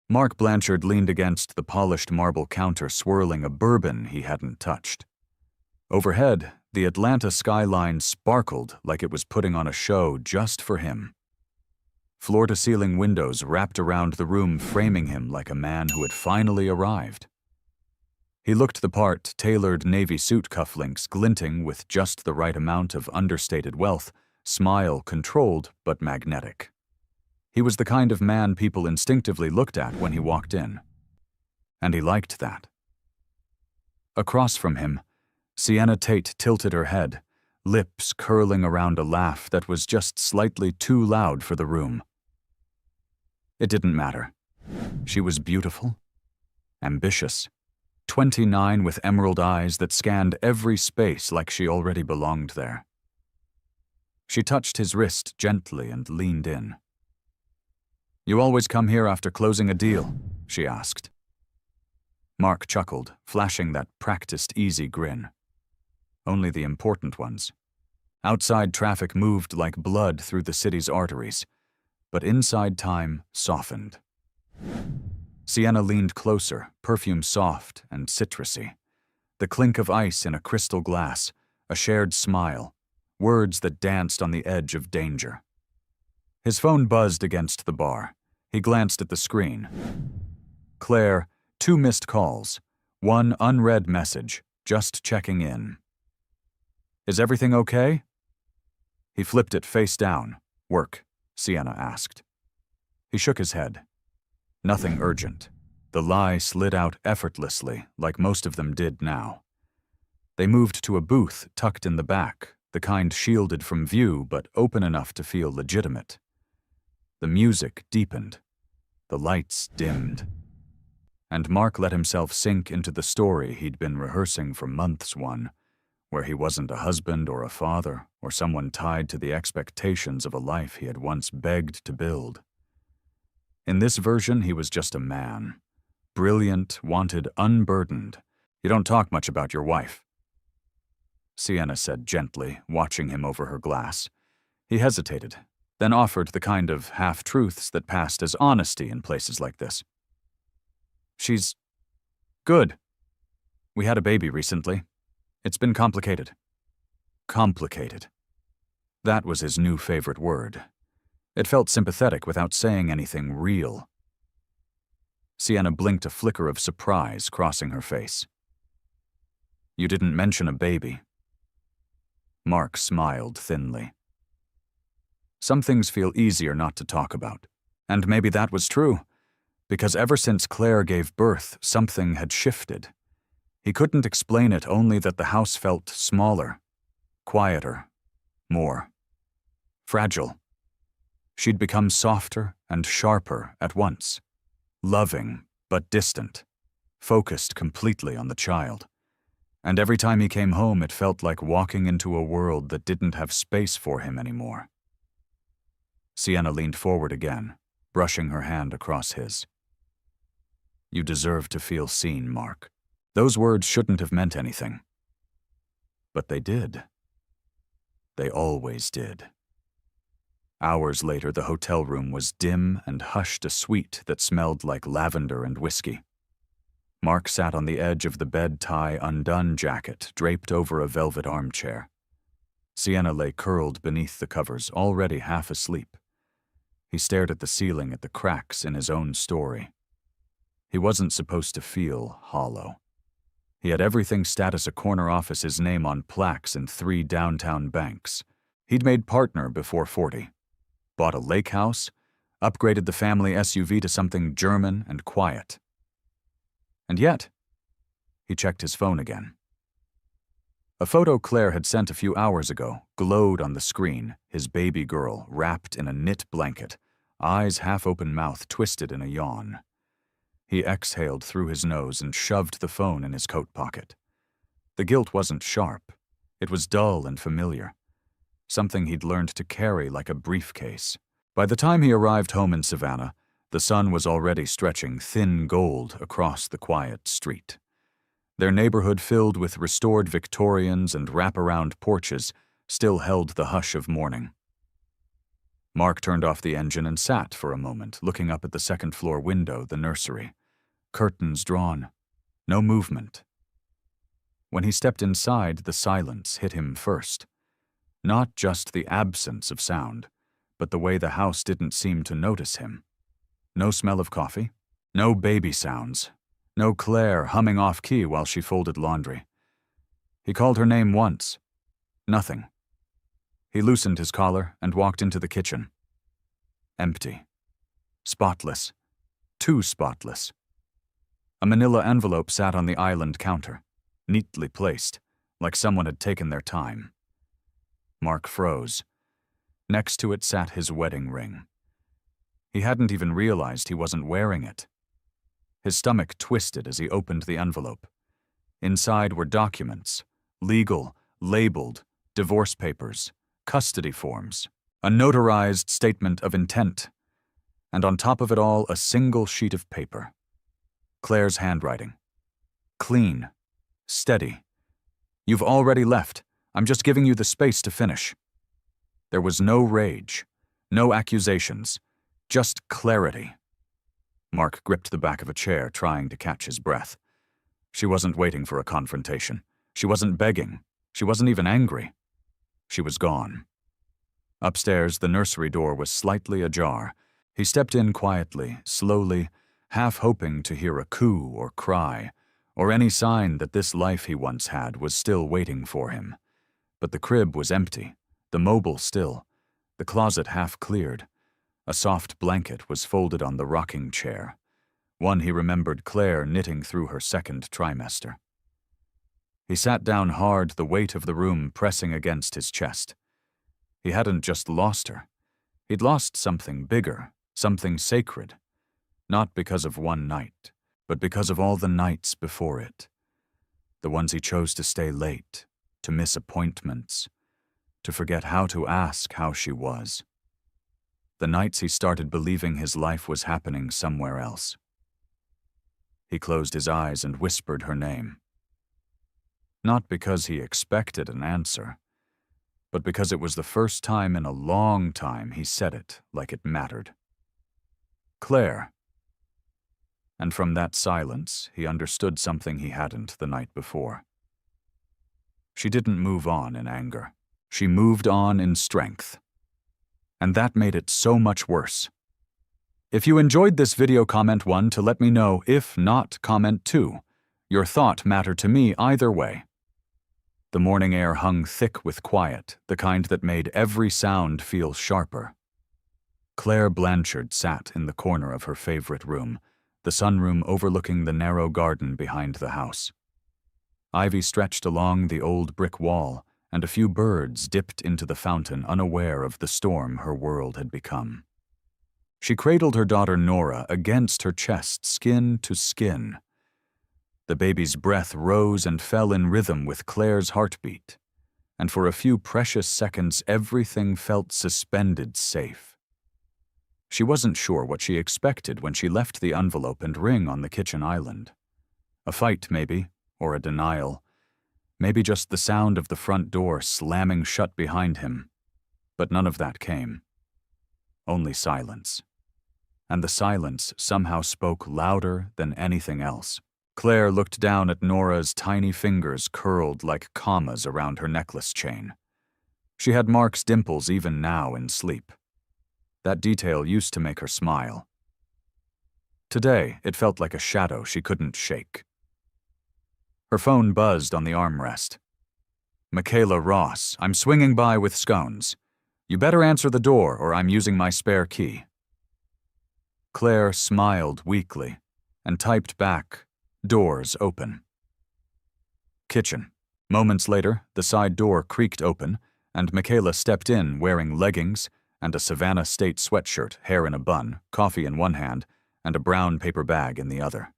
Mark Blanchard leaned against the polished marble counter, swirling a bourbon he hadn't touched. Overhead, the Atlanta skyline sparkled like it was putting on a show just for him. Floor-to-ceiling windows wrapped around the room, framing him like a man who had finally arrived. He looked the part, tailored navy suit cufflinks glinting with just the right amount of understated wealth, smile controlled but magnetic. He was the kind of man people instinctively looked at when he walked in. And he liked that. Across from him, Sienna Tate tilted her head, lips curling around a laugh that was just slightly too loud for the room. It didn't matter. She was beautiful, ambitious, 29 with emerald eyes that scanned every space like she already belonged there. She touched his wrist gently and leaned in. "You always come here after closing a deal?" she asked. Mark chuckled, flashing that practiced easy grin. Only the important ones. Outside traffic moved like blood through the city's arteries, but inside time softened. Sienna leaned closer, perfume soft and citrusy. The clink of ice in a crystal glass, a shared smile, words that danced on the edge of danger. His phone buzzed against the bar. He glanced at the screen. Claire, 2 missed calls, 1 unread message, just checking in. "Is everything okay?" He flipped it face down. "Work?" Sienna asked. He shook his head. Nothing urgent. The lie slid out effortlessly, like most of them did now. They moved to a booth tucked in the back, the kind shielded from view but open enough to feel legitimate. The music deepened. The lights dimmed. And Mark let himself sink into the story he'd been rehearsing for months, one, where he wasn't a husband or a father or someone tied to the expectations of a life he had once begged to build. In this version, he was just a man. Brilliant, wanted, unburdened. "You don't talk much about your wife," Sienna said gently, watching him over her glass. He hesitated, then offered the kind of half-truths that passed as honesty in places like this. "She's good. We had a baby recently. It's been complicated." Complicated. That was his new favorite word. It felt sympathetic without saying anything real. Sienna blinked, a flicker of surprise crossing her face. "You didn't mention a baby." Mark smiled thinly. Some things feel easier not to talk about. And maybe that was true, because ever since Claire gave birth, something had shifted. He couldn't explain it, only that the house felt smaller, quieter, more fragile. She'd become softer and sharper at once, loving but distant, focused completely on the child. And every time he came home, it felt like walking into a world that didn't have space for him anymore. Sienna leaned forward again, brushing her hand across his. "You deserve to feel seen, Mark." Those words shouldn't have meant anything. But they did. They always did. Hours later, the hotel room was dim and hushed, a suite that smelled like lavender and whiskey. Mark sat on the edge of the bed, tie undone jacket draped over a velvet armchair. Sienna lay curled beneath the covers, already half asleep. He stared at the ceiling, at the cracks in his own story. He wasn't supposed to feel hollow. He had everything status, a corner office, his name on plaques in 3 downtown banks. He'd made partner before 40. Bought a lake house, upgraded the family SUV to something German and quiet. And yet, he checked his phone again. A photo Claire had sent a few hours ago glowed on the screen, his baby girl wrapped in a knit blanket, eyes half open, mouth twisted in a yawn. He exhaled through his nose and shoved the phone in his coat pocket. The guilt wasn't sharp. It was dull and familiar. Something he'd learned to carry like a briefcase. By the time he arrived home in Savannah, the sun was already stretching thin gold across the quiet street. Their neighborhood, filled with restored Victorians and wraparound porches, still held the hush of morning. Mark turned off the engine and sat for a moment, looking up at the second-floor window, the nursery. Curtains drawn. No movement. When he stepped inside, the silence hit him first. Not just the absence of sound, but the way the house didn't seem to notice him. No smell of coffee. No baby sounds. No Claire humming off-key while she folded laundry. He called her name once. Nothing. He loosened his collar and walked into the kitchen. Empty. Spotless. Too spotless. A manila envelope sat on the island counter, neatly placed, like someone had taken their time. Mark froze. Next to it sat his wedding ring. He hadn't even realized he wasn't wearing it. His stomach twisted as he opened the envelope. Inside were documents, legal, labeled, divorce papers, custody forms, a notarized statement of intent, and on top of it all, a single sheet of paper. Claire's handwriting. Clean. Steady. You've already left. I'm just giving you the space to finish. There was no rage, no accusations, just clarity. Mark gripped the back of a chair, trying to catch his breath. She wasn't waiting for a confrontation. She wasn't begging. She wasn't even angry. She was gone. Upstairs, the nursery door was slightly ajar. He stepped in quietly, slowly, half hoping to hear a coo or cry, or any sign that this life he once had was still waiting for him. But the crib was empty, the mobile still, the closet half cleared. A soft blanket was folded on the rocking chair, one he remembered Claire knitting through her second trimester. He sat down hard, the weight of the room pressing against his chest. He hadn't just lost her. He'd lost something bigger, something sacred, not because of one night, but because of all the nights before it. The ones he chose to stay late, to miss appointments, to forget how to ask how she was. The nights he started believing his life was happening somewhere else. He closed his eyes and whispered her name. Not because he expected an answer, but because it was the first time in a long time he said it like it mattered. Claire. And from that silence, he understood something he hadn't the night before. She didn't move on in anger. She moved on in strength. And that made it so much worse. If you enjoyed this video, comment 1 to let me know. If not, comment 2. Your thought mattered to me either way. The morning air hung thick with quiet, the kind that made every sound feel sharper. Claire Blanchard sat in the corner of her favorite room, the sunroom overlooking the narrow garden behind the house. Ivy stretched along the old brick wall, and a few birds dipped into the fountain, unaware of the storm her world had become. She cradled her daughter Nora against her chest, skin to skin. The baby's breath rose and fell in rhythm with Claire's heartbeat, and for a few precious seconds everything felt suspended safe. She wasn't sure what she expected when she left the envelope and ring on the kitchen island. A fight, maybe, or a denial. Maybe just the sound of the front door slamming shut behind him. But none of that came. Only silence. And the silence somehow spoke louder than anything else. Claire looked down at Nora's tiny fingers curled like commas around her necklace chain. She had Mark's dimples even now in sleep. That detail used to make her smile. Today, it felt like a shadow she couldn't shake. Her phone buzzed on the armrest. Michaela Ross, I'm swinging by with scones. You better answer the door or I'm using my spare key. Claire smiled weakly and typed back, doors open. Kitchen. Moments later, the side door creaked open and Michaela stepped in wearing leggings and a Savannah State sweatshirt, hair in a bun, coffee in one hand, and a brown paper bag in the other.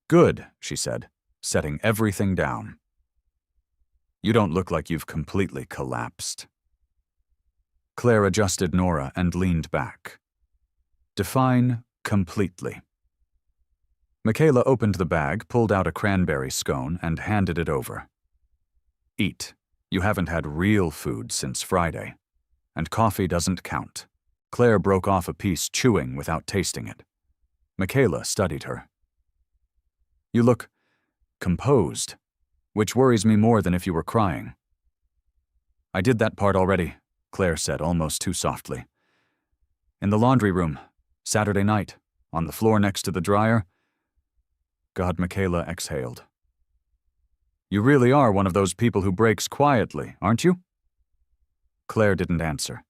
Good, she said, setting everything down. You don't look like you've completely collapsed. Claire adjusted Nora and leaned back. Define completely. Michaela opened the bag, pulled out a cranberry scone, and handed it over. Eat. You haven't had real food since Friday. And coffee doesn't count. Claire broke off a piece, chewing without tasting it. Michaela studied her. You look composed, which worries me more than if you were crying. I did that part already, Claire said almost too softly. In the laundry room, Saturday night, on the floor next to the dryer. God, Michaela exhaled. You really are one of those people who breaks quietly, aren't you? Claire didn't answer.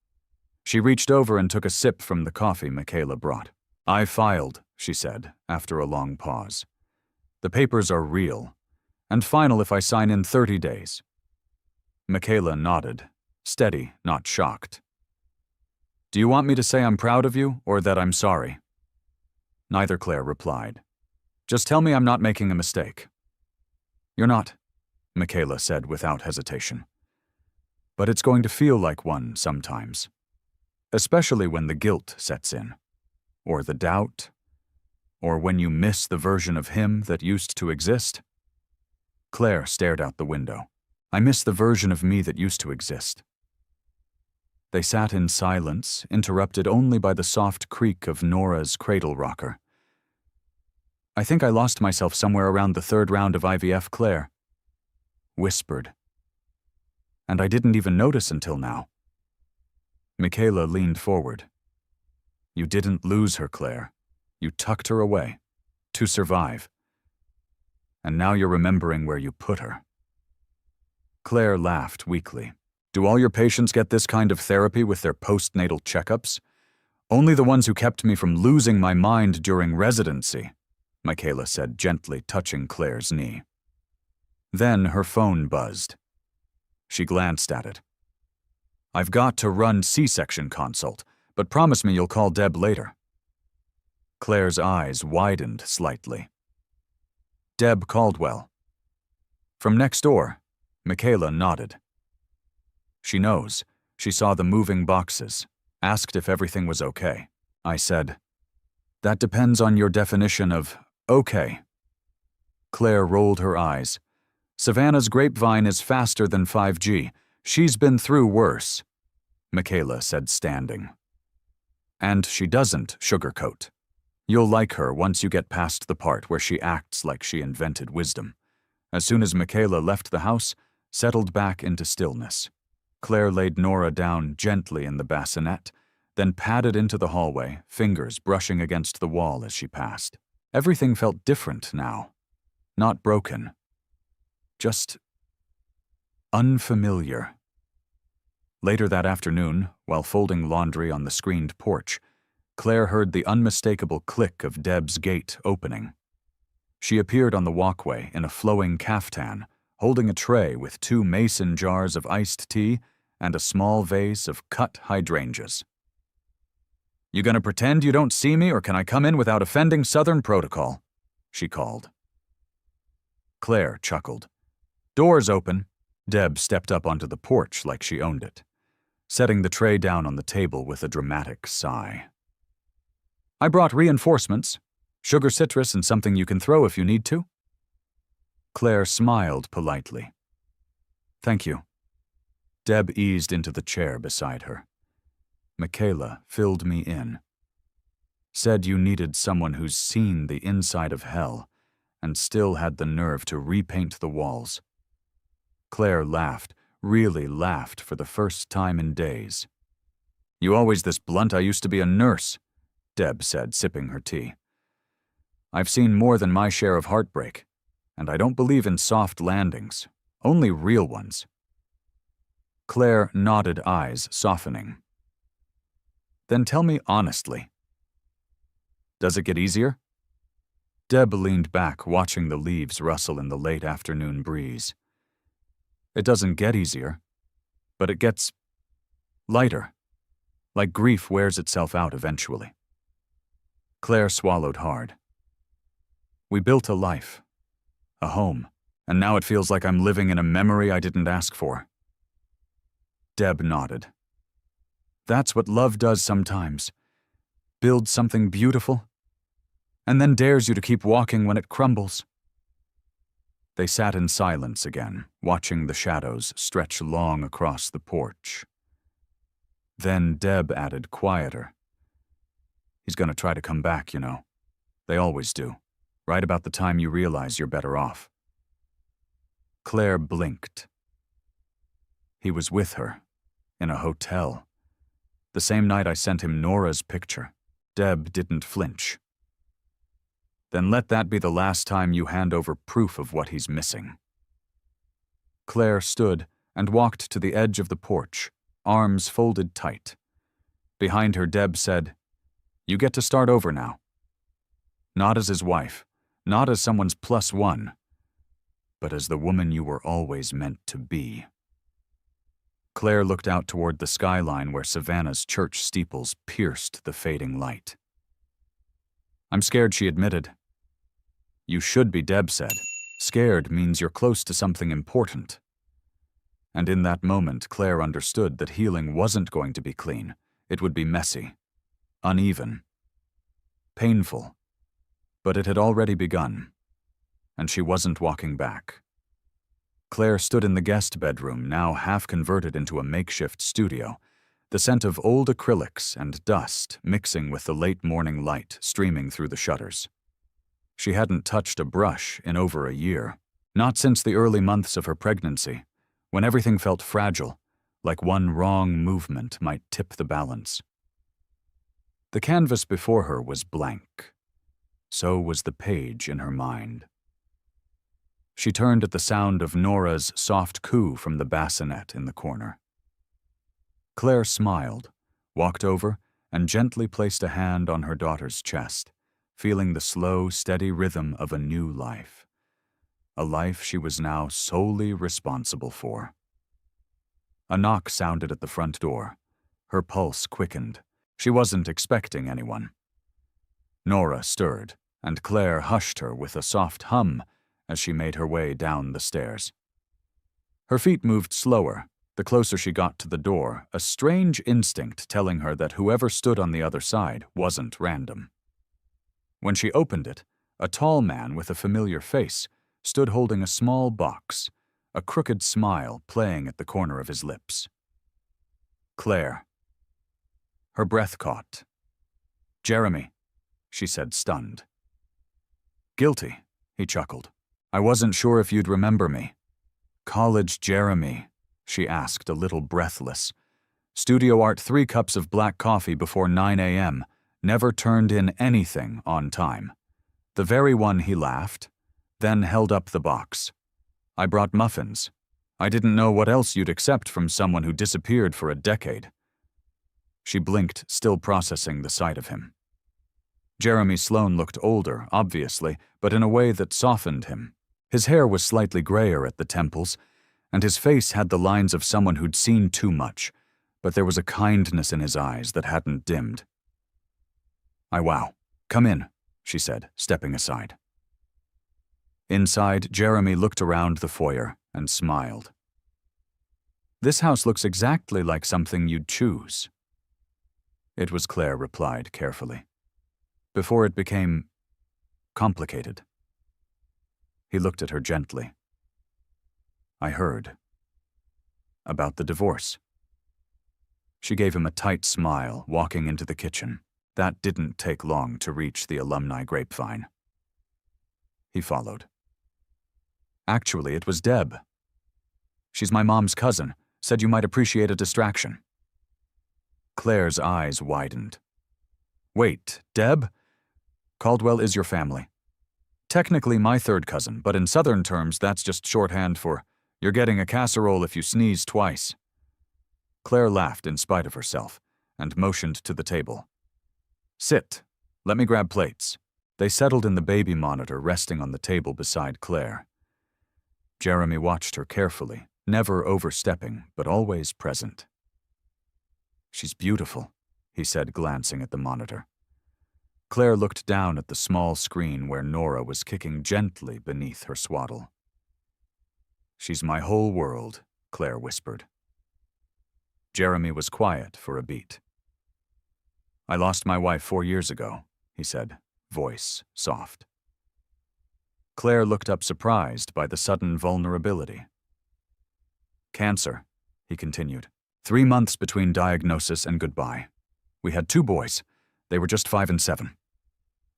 She reached over and took a sip from the coffee Michaela brought. I filed, she said, after a long pause. The papers are real, and final if I sign in 30 days. Michaela nodded, steady, not shocked. Do you want me to say I'm proud of you, or that I'm sorry? Neither, Claire replied. Just tell me I'm not making a mistake. You're not, Michaela said without hesitation. But it's going to feel like one sometimes, especially when the guilt sets in, or the doubt, or when you miss the version of him that used to exist. Claire stared out the window. I miss the version of me that used to exist. They sat in silence, interrupted only by the soft creak of Nora's cradle rocker. I think I lost myself somewhere around the 3rd round of IVF, Claire whispered. And I didn't even notice until now. Michaela leaned forward. You didn't lose her, Claire. You tucked her away. To survive. And now you're remembering where you put her. Claire laughed weakly. Do all your patients get this kind of therapy with their postnatal checkups? Only the ones who kept me from losing my mind during residency, Michaela said, gently touching Claire's knee. Then her phone buzzed. She glanced at it. I've got to run C-section consult, but promise me you'll call Deb later. Claire's eyes widened slightly. Deb Caldwell. From next door, Michaela nodded. She knows. She saw the moving boxes, asked if everything was okay. I said, that depends on your definition of okay. Claire rolled her eyes. Savannah's grapevine is faster than 5G. She's been through worse, Michaela said, standing. And she doesn't sugarcoat. You'll like her once you get past the part where she acts like she invented wisdom. As soon as Michaela left the house, settled back into stillness. Claire laid Nora down gently in the bassinet, then padded into the hallway, fingers brushing against the wall as she passed. Everything felt different now. Not broken. Just unfamiliar. Later that afternoon, while folding laundry on the screened porch, Claire heard the unmistakable click of Deb's gate opening. She appeared on the walkway in a flowing caftan, holding a tray with 2 mason jars of iced tea and a small vase of cut hydrangeas. You gonna pretend you don't see me, or can I come in without offending Southern protocol? She called. Claire chuckled. Doors open. Deb stepped up onto the porch like she owned it, setting the tray down on the table with a dramatic sigh. I brought reinforcements, sugar citrus and something you can throw if you need to. Claire smiled politely. Thank you. Deb eased into the chair beside her. Michaela filled me in. Said you needed someone who's seen the inside of hell and still had the nerve to repaint the walls. Claire laughed, really laughed for the first time in days. You always this blunt. I used to be a nurse, Deb said, sipping her tea. I've seen more than my share of heartbreak, and I don't believe in soft landings, only real ones. Claire nodded, eyes softening. Then tell me honestly. Does it get easier? Deb leaned back, watching the leaves rustle in the late afternoon breeze. It doesn't get easier, but it gets lighter, like grief wears itself out eventually. Claire swallowed hard. We built a life, a home, and now it feels like I'm living in a memory I didn't ask for. Deb nodded. That's what love does sometimes. Builds something beautiful, and then dares you to keep walking when it crumbles. They sat in silence again, watching the shadows stretch long across the porch. Then Deb added quieter, He's gonna try to come back, you know. They always do, right about the time you realize you're better off. Claire blinked. He was with her, in a hotel. The same night I sent him Nora's picture. Deb didn't flinch. Then let that be the last time you hand over proof of what he's missing. Claire stood and walked to the edge of the porch, arms folded tight. Behind her, Deb said, "You get to start over now. Not as his wife, not as someone's plus one, but as the woman you were always meant to be." Claire looked out toward the skyline where Savannah's church steeples pierced the fading light. "I'm scared," she admitted. "You should be," Deb said. "Scared means you're close to something important." And in that moment, Claire understood that healing wasn't going to be clean. It would be messy, uneven, painful. But it had already begun, and she wasn't walking back. Claire stood in the guest bedroom, now half converted into a makeshift studio, the scent of old acrylics and dust mixing with the late morning light streaming through the shutters. She hadn't touched a brush in over a year, not since the early months of her pregnancy, when everything felt fragile, like one wrong movement might tip the balance. The canvas before her was blank. So was the page in her mind. She turned at the sound of Nora's soft coo from the bassinet in the corner. Claire smiled, walked over, and gently placed a hand on her daughter's chest, feeling the slow, steady rhythm of a new life. A life she was now solely responsible for. A knock sounded at the front door. Her pulse quickened. She wasn't expecting anyone. Nora stirred, and Claire hushed her with a soft hum as she made her way down the stairs. Her feet moved slower, the closer she got to the door, a strange instinct telling her that whoever stood on the other side wasn't random. When she opened it, a tall man with a familiar face stood holding a small box, a crooked smile playing at the corner of his lips. Claire. Her breath caught. "Jeremy," she said, stunned. "Guilty," he chuckled. "I wasn't sure if you'd remember me." "College Jeremy," she asked, a little breathless. "Studio art 3 cups of black coffee before 9 a.m., never turned in anything on time." The very one, he laughed, then held up the box. "I brought muffins. I didn't know what else you'd accept from someone who disappeared for a decade." She blinked, still processing the sight of him. Jeremy Sloan looked older, obviously, but in a way that softened him. His hair was slightly grayer at the temples, and his face had the lines of someone who'd seen too much, but there was a kindness in his eyes that hadn't dimmed. Wow. Come in," she said, stepping aside. Inside, Jeremy looked around the foyer and smiled. "This house looks exactly like something you'd choose." It was, Claire replied carefully, before it became complicated. He looked at her gently. "I heard. About the divorce." She gave him a tight smile, walking into the kitchen. That didn't take long to reach the alumni grapevine. He followed. "Actually, it was Deb. She's my mom's cousin. Said you might appreciate a distraction." Claire's eyes widened. "Wait, Deb? Caldwell is your family. Technically my third cousin, but in Southern terms that's just shorthand for you're getting a casserole if you sneeze twice." Claire laughed in spite of herself and motioned to the table. "Sit. Let me grab plates." They settled in the baby monitor resting on the table beside Claire. Jeremy watched her carefully, never overstepping, but always present. "She's beautiful," he said, glancing at the monitor. Claire looked down at the small screen where Nora was kicking gently beneath her swaddle. "She's my whole world," Claire whispered. Jeremy was quiet for a beat. "I lost my wife 4 years ago," he said, voice soft. Claire looked up surprised by the sudden vulnerability. "Cancer," he continued. 3 months between diagnosis and goodbye. We had 2 boys. They were just 5 and 7.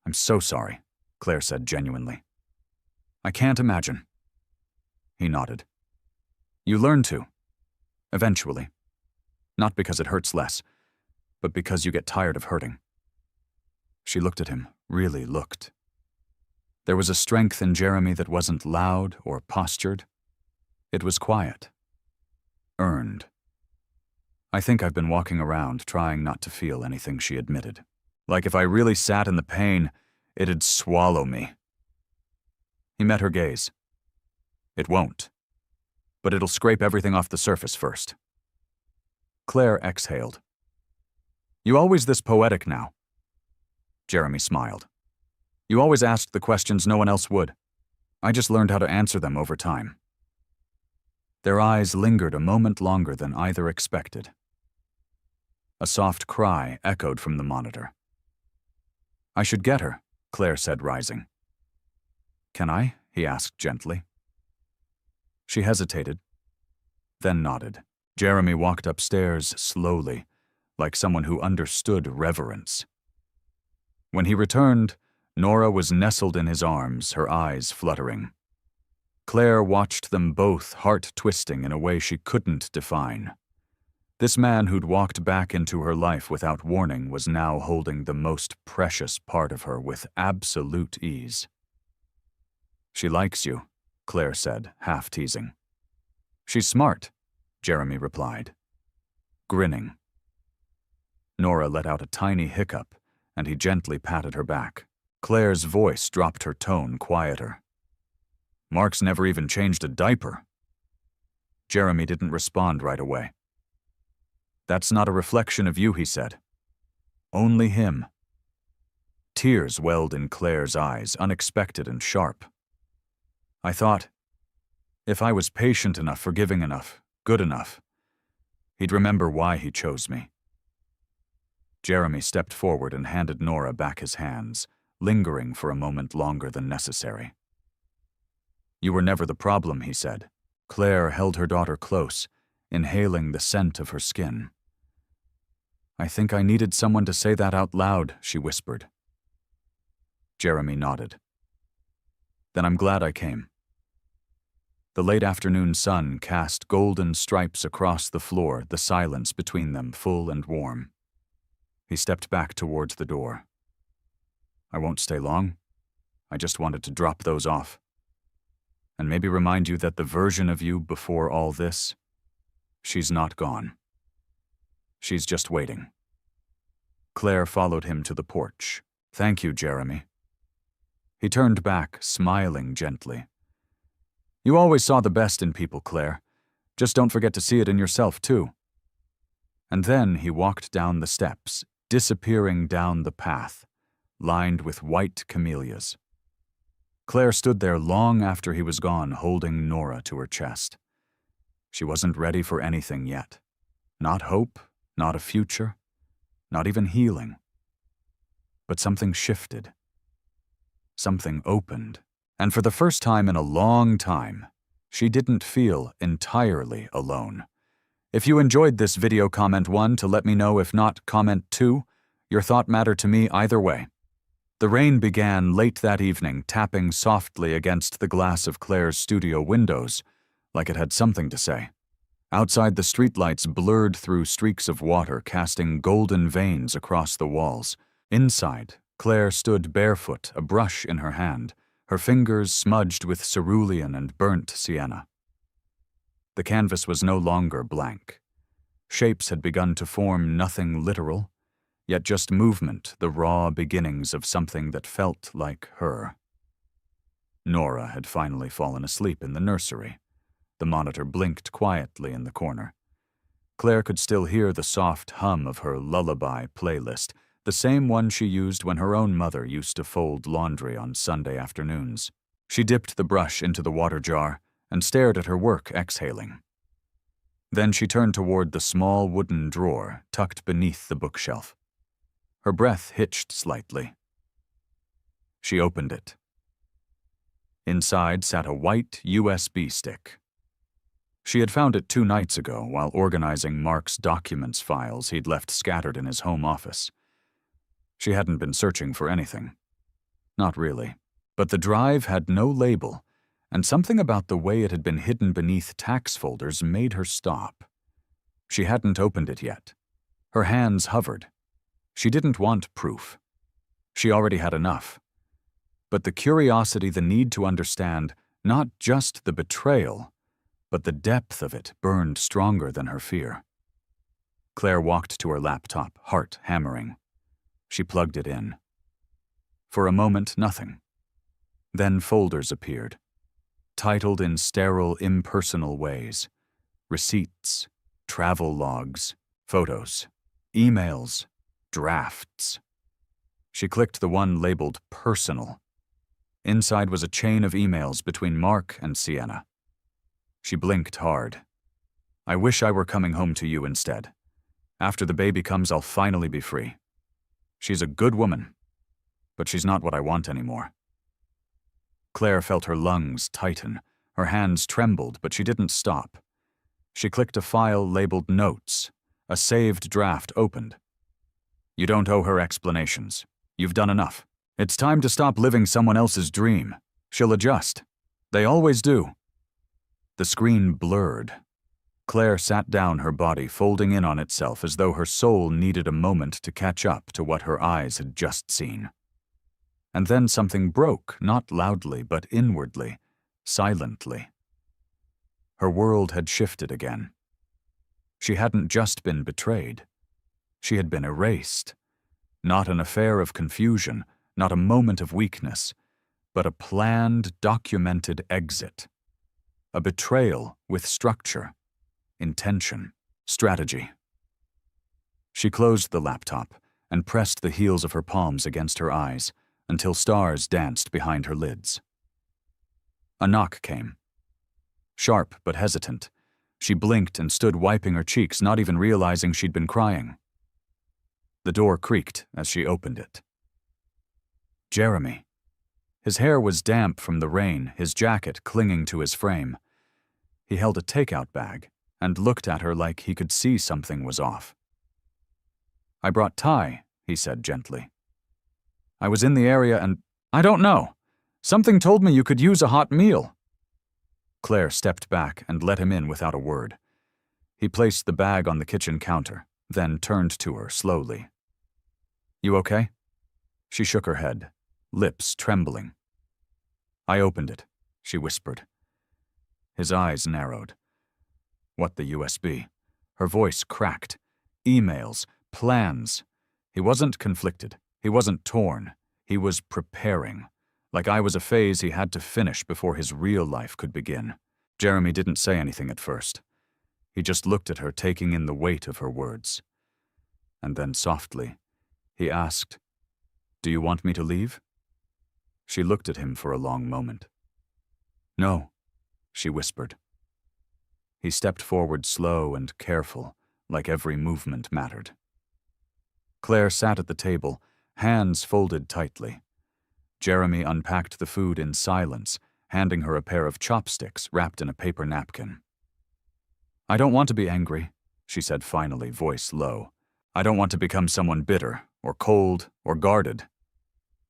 I'm so sorry, Claire said genuinely. I can't imagine. He nodded. You learn to. Eventually. Not because it hurts less, but because you get tired of hurting. She looked at him, really looked. There was a strength in Jeremy that wasn't loud or postured. It was quiet. Earned. I think I've been walking around trying not to feel anything, she admitted. Like if I really sat in the pain, it'd swallow me. He met her gaze. It won't. But it'll scrape everything off the surface first. Claire exhaled. You always this poetic now. Jeremy smiled. You always asked the questions no one else would. I just learned how to answer them over time. Their eyes lingered a moment longer than either expected. A soft cry echoed from the monitor. I should get her, Claire said, rising. Can I? He asked gently. She hesitated, then nodded. Jeremy walked upstairs slowly, like someone who understood reverence. When he returned, Nora was nestled in his arms, her eyes fluttering. Claire watched them both, heart-twisting in a way she couldn't define. This man who'd walked back into her life without warning was now holding the most precious part of her with absolute ease. She likes you, Claire said, half teasing. She's smart, Jeremy replied, grinning. Nora let out a tiny hiccup, and he gently patted her back. Claire's voice dropped her tone quieter. Mark's never even changed a diaper. Jeremy didn't respond right away. That's not a reflection of you, he said. Only him. Tears welled in Claire's eyes, unexpected and sharp. I thought, if I was patient enough, forgiving enough, good enough, he'd remember why he chose me. Jeremy stepped forward and handed Nora back his hands, lingering for a moment longer than necessary. You were never the problem, he said. Claire held her daughter close, inhaling the scent of her skin. I think I needed someone to say that out loud, she whispered. Jeremy nodded. Then I'm glad I came. The late afternoon sun cast golden stripes across the floor, the silence between them full and warm. He stepped back towards the door. I won't stay long. I just wanted to drop those off. And maybe remind you that the version of you before all this, she's not gone. She's just waiting. Claire followed him to the porch. Thank you, Jeremy. He turned back, smiling gently. You always saw the best in people, Claire. Just don't forget to see it in yourself, too. And then he walked down the steps, disappearing down the path, lined with white camellias. Claire stood there long after he was gone, holding Nora to her chest. She wasn't ready for anything yet. Not hope, not a future, not even healing. But something shifted. Something opened. And for the first time in a long time, she didn't feel entirely alone. If you enjoyed this video, comment 1 to let me know. If not, comment 2. Your thought mattered to me either way. The rain began late that evening, tapping softly against the glass of Claire's studio windows, like it had something to say. Outside, the streetlights blurred through streaks of water, casting golden veins across the walls. Inside, Claire stood barefoot, a brush in her hand, her fingers smudged with cerulean and burnt sienna. The canvas was no longer blank. Shapes had begun to form, nothing literal, yet just movement, the raw beginnings of something that felt like her. Nora had finally fallen asleep in the nursery. The monitor blinked quietly in the corner. Claire could still hear the soft hum of her lullaby playlist, the same one she used when her own mother used to fold laundry on Sunday afternoons. She dipped the brush into the water jar and stared at her work, exhaling. Then she turned toward the small wooden drawer tucked beneath the bookshelf. Her breath hitched slightly. She opened it. Inside sat a white USB stick. She had found it 2 nights ago while organizing Mark's documents files he'd left scattered in his home office. She hadn't been searching for anything. Not really. But the drive had no label, and something about the way it had been hidden beneath tax folders made her stop. She hadn't opened it yet. Her hands hovered. She didn't want proof. She already had enough. But the curiosity, the need to understand, not just the betrayal, but the depth of it burned stronger than her fear. Claire walked to her laptop, heart hammering. She plugged it in. For a moment, nothing. Then folders appeared, titled in sterile, impersonal ways. Receipts, travel logs, photos, emails, drafts. She clicked the one labeled personal. Inside was a chain of emails between Mark and Sienna. She blinked hard. I wish I were coming home to you instead. After the baby comes, I'll finally be free. She's a good woman, but she's not what I want anymore. Claire felt her lungs tighten. Her hands trembled, but she didn't stop. She clicked a file labeled Notes. A saved draft opened. You don't owe her explanations. You've done enough. It's time to stop living someone else's dream. She'll adjust. They always do. The screen blurred. Claire sat down, her body folding in on itself as though her soul needed a moment to catch up to what her eyes had just seen. And then something broke, not loudly, but inwardly, silently. Her world had shifted again. She hadn't just been betrayed. She had been erased. Not an affair of confusion, not a moment of weakness, but a planned, documented exit. A betrayal with structure, intention, strategy. She closed the laptop and pressed the heels of her palms against her eyes until stars danced behind her lids. A knock came. Sharp but hesitant, she blinked and stood wiping her cheeks, not even realizing she'd been crying. The door creaked as she opened it. Jeremy. His hair was damp from the rain, his jacket clinging to his frame. He held a takeout bag and looked at her like he could see something was off. I brought Ty, he said gently. I was in the area and, I don't know. Something told me you could use a hot meal. Claire stepped back and let him in without a word. He placed the bag on the kitchen counter, then turned to her slowly. You okay? She shook her head, lips trembling. I opened it, she whispered. His eyes narrowed. What the USB? Her voice cracked. Emails, plans. He wasn't conflicted. He wasn't torn. He was preparing. Like I was a phase he had to finish before his real life could begin. Jeremy didn't say anything at first. He just looked at her, taking in the weight of her words. And then softly, he asked, Do you want me to leave? She looked at him for a long moment. No, she whispered. He stepped forward slow and careful, like every movement mattered. Claire sat at the table, hands folded tightly. Jeremy unpacked the food in silence, handing her a pair of chopsticks wrapped in a paper napkin. I don't want to be angry, she said finally, voice low. I don't want to become someone bitter, or cold, or guarded.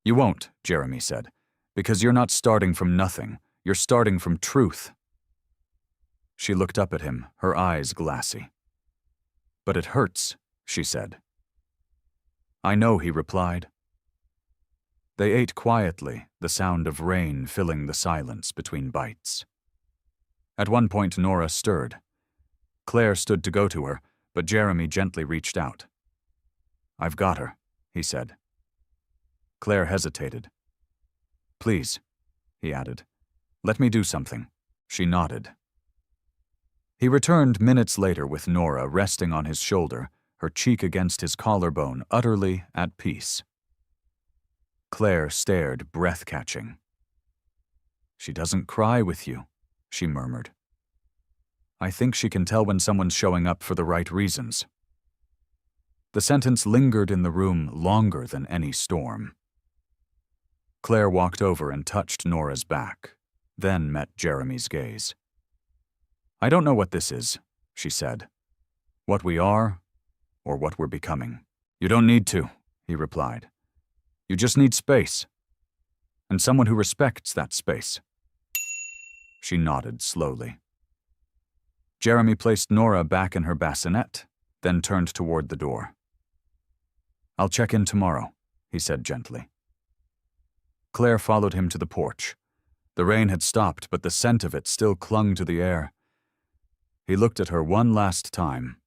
You won't, Jeremy said, because you're not starting from nothing. You're starting from truth. She looked up at him, her eyes glassy. But it hurts, she said. I know, he replied. They ate quietly, the sound of rain filling the silence between bites. At one point, Nora stirred. Claire stood to go to her, but Jeremy gently reached out. I've got her, he said. Claire hesitated. Please, he added. Let me do something. She nodded. He returned minutes later with Nora resting on his shoulder, her cheek against his collarbone, utterly at peace. Claire stared, breath-catching. She doesn't cry with you, she murmured. I think she can tell when someone's showing up for the right reasons. The sentence lingered in the room longer than any storm. Claire walked over and touched Nora's back, then met Jeremy's gaze. I don't know what this is, she said. What we are, or what we're becoming. You don't need to, he replied. You just need space. And someone who respects that space. She nodded slowly. Jeremy placed Nora back in her bassinet, then turned toward the door. I'll check in tomorrow, he said gently. Claire followed him to the porch. The rain had stopped, but the scent of it still clung to the air. He looked at her one last time.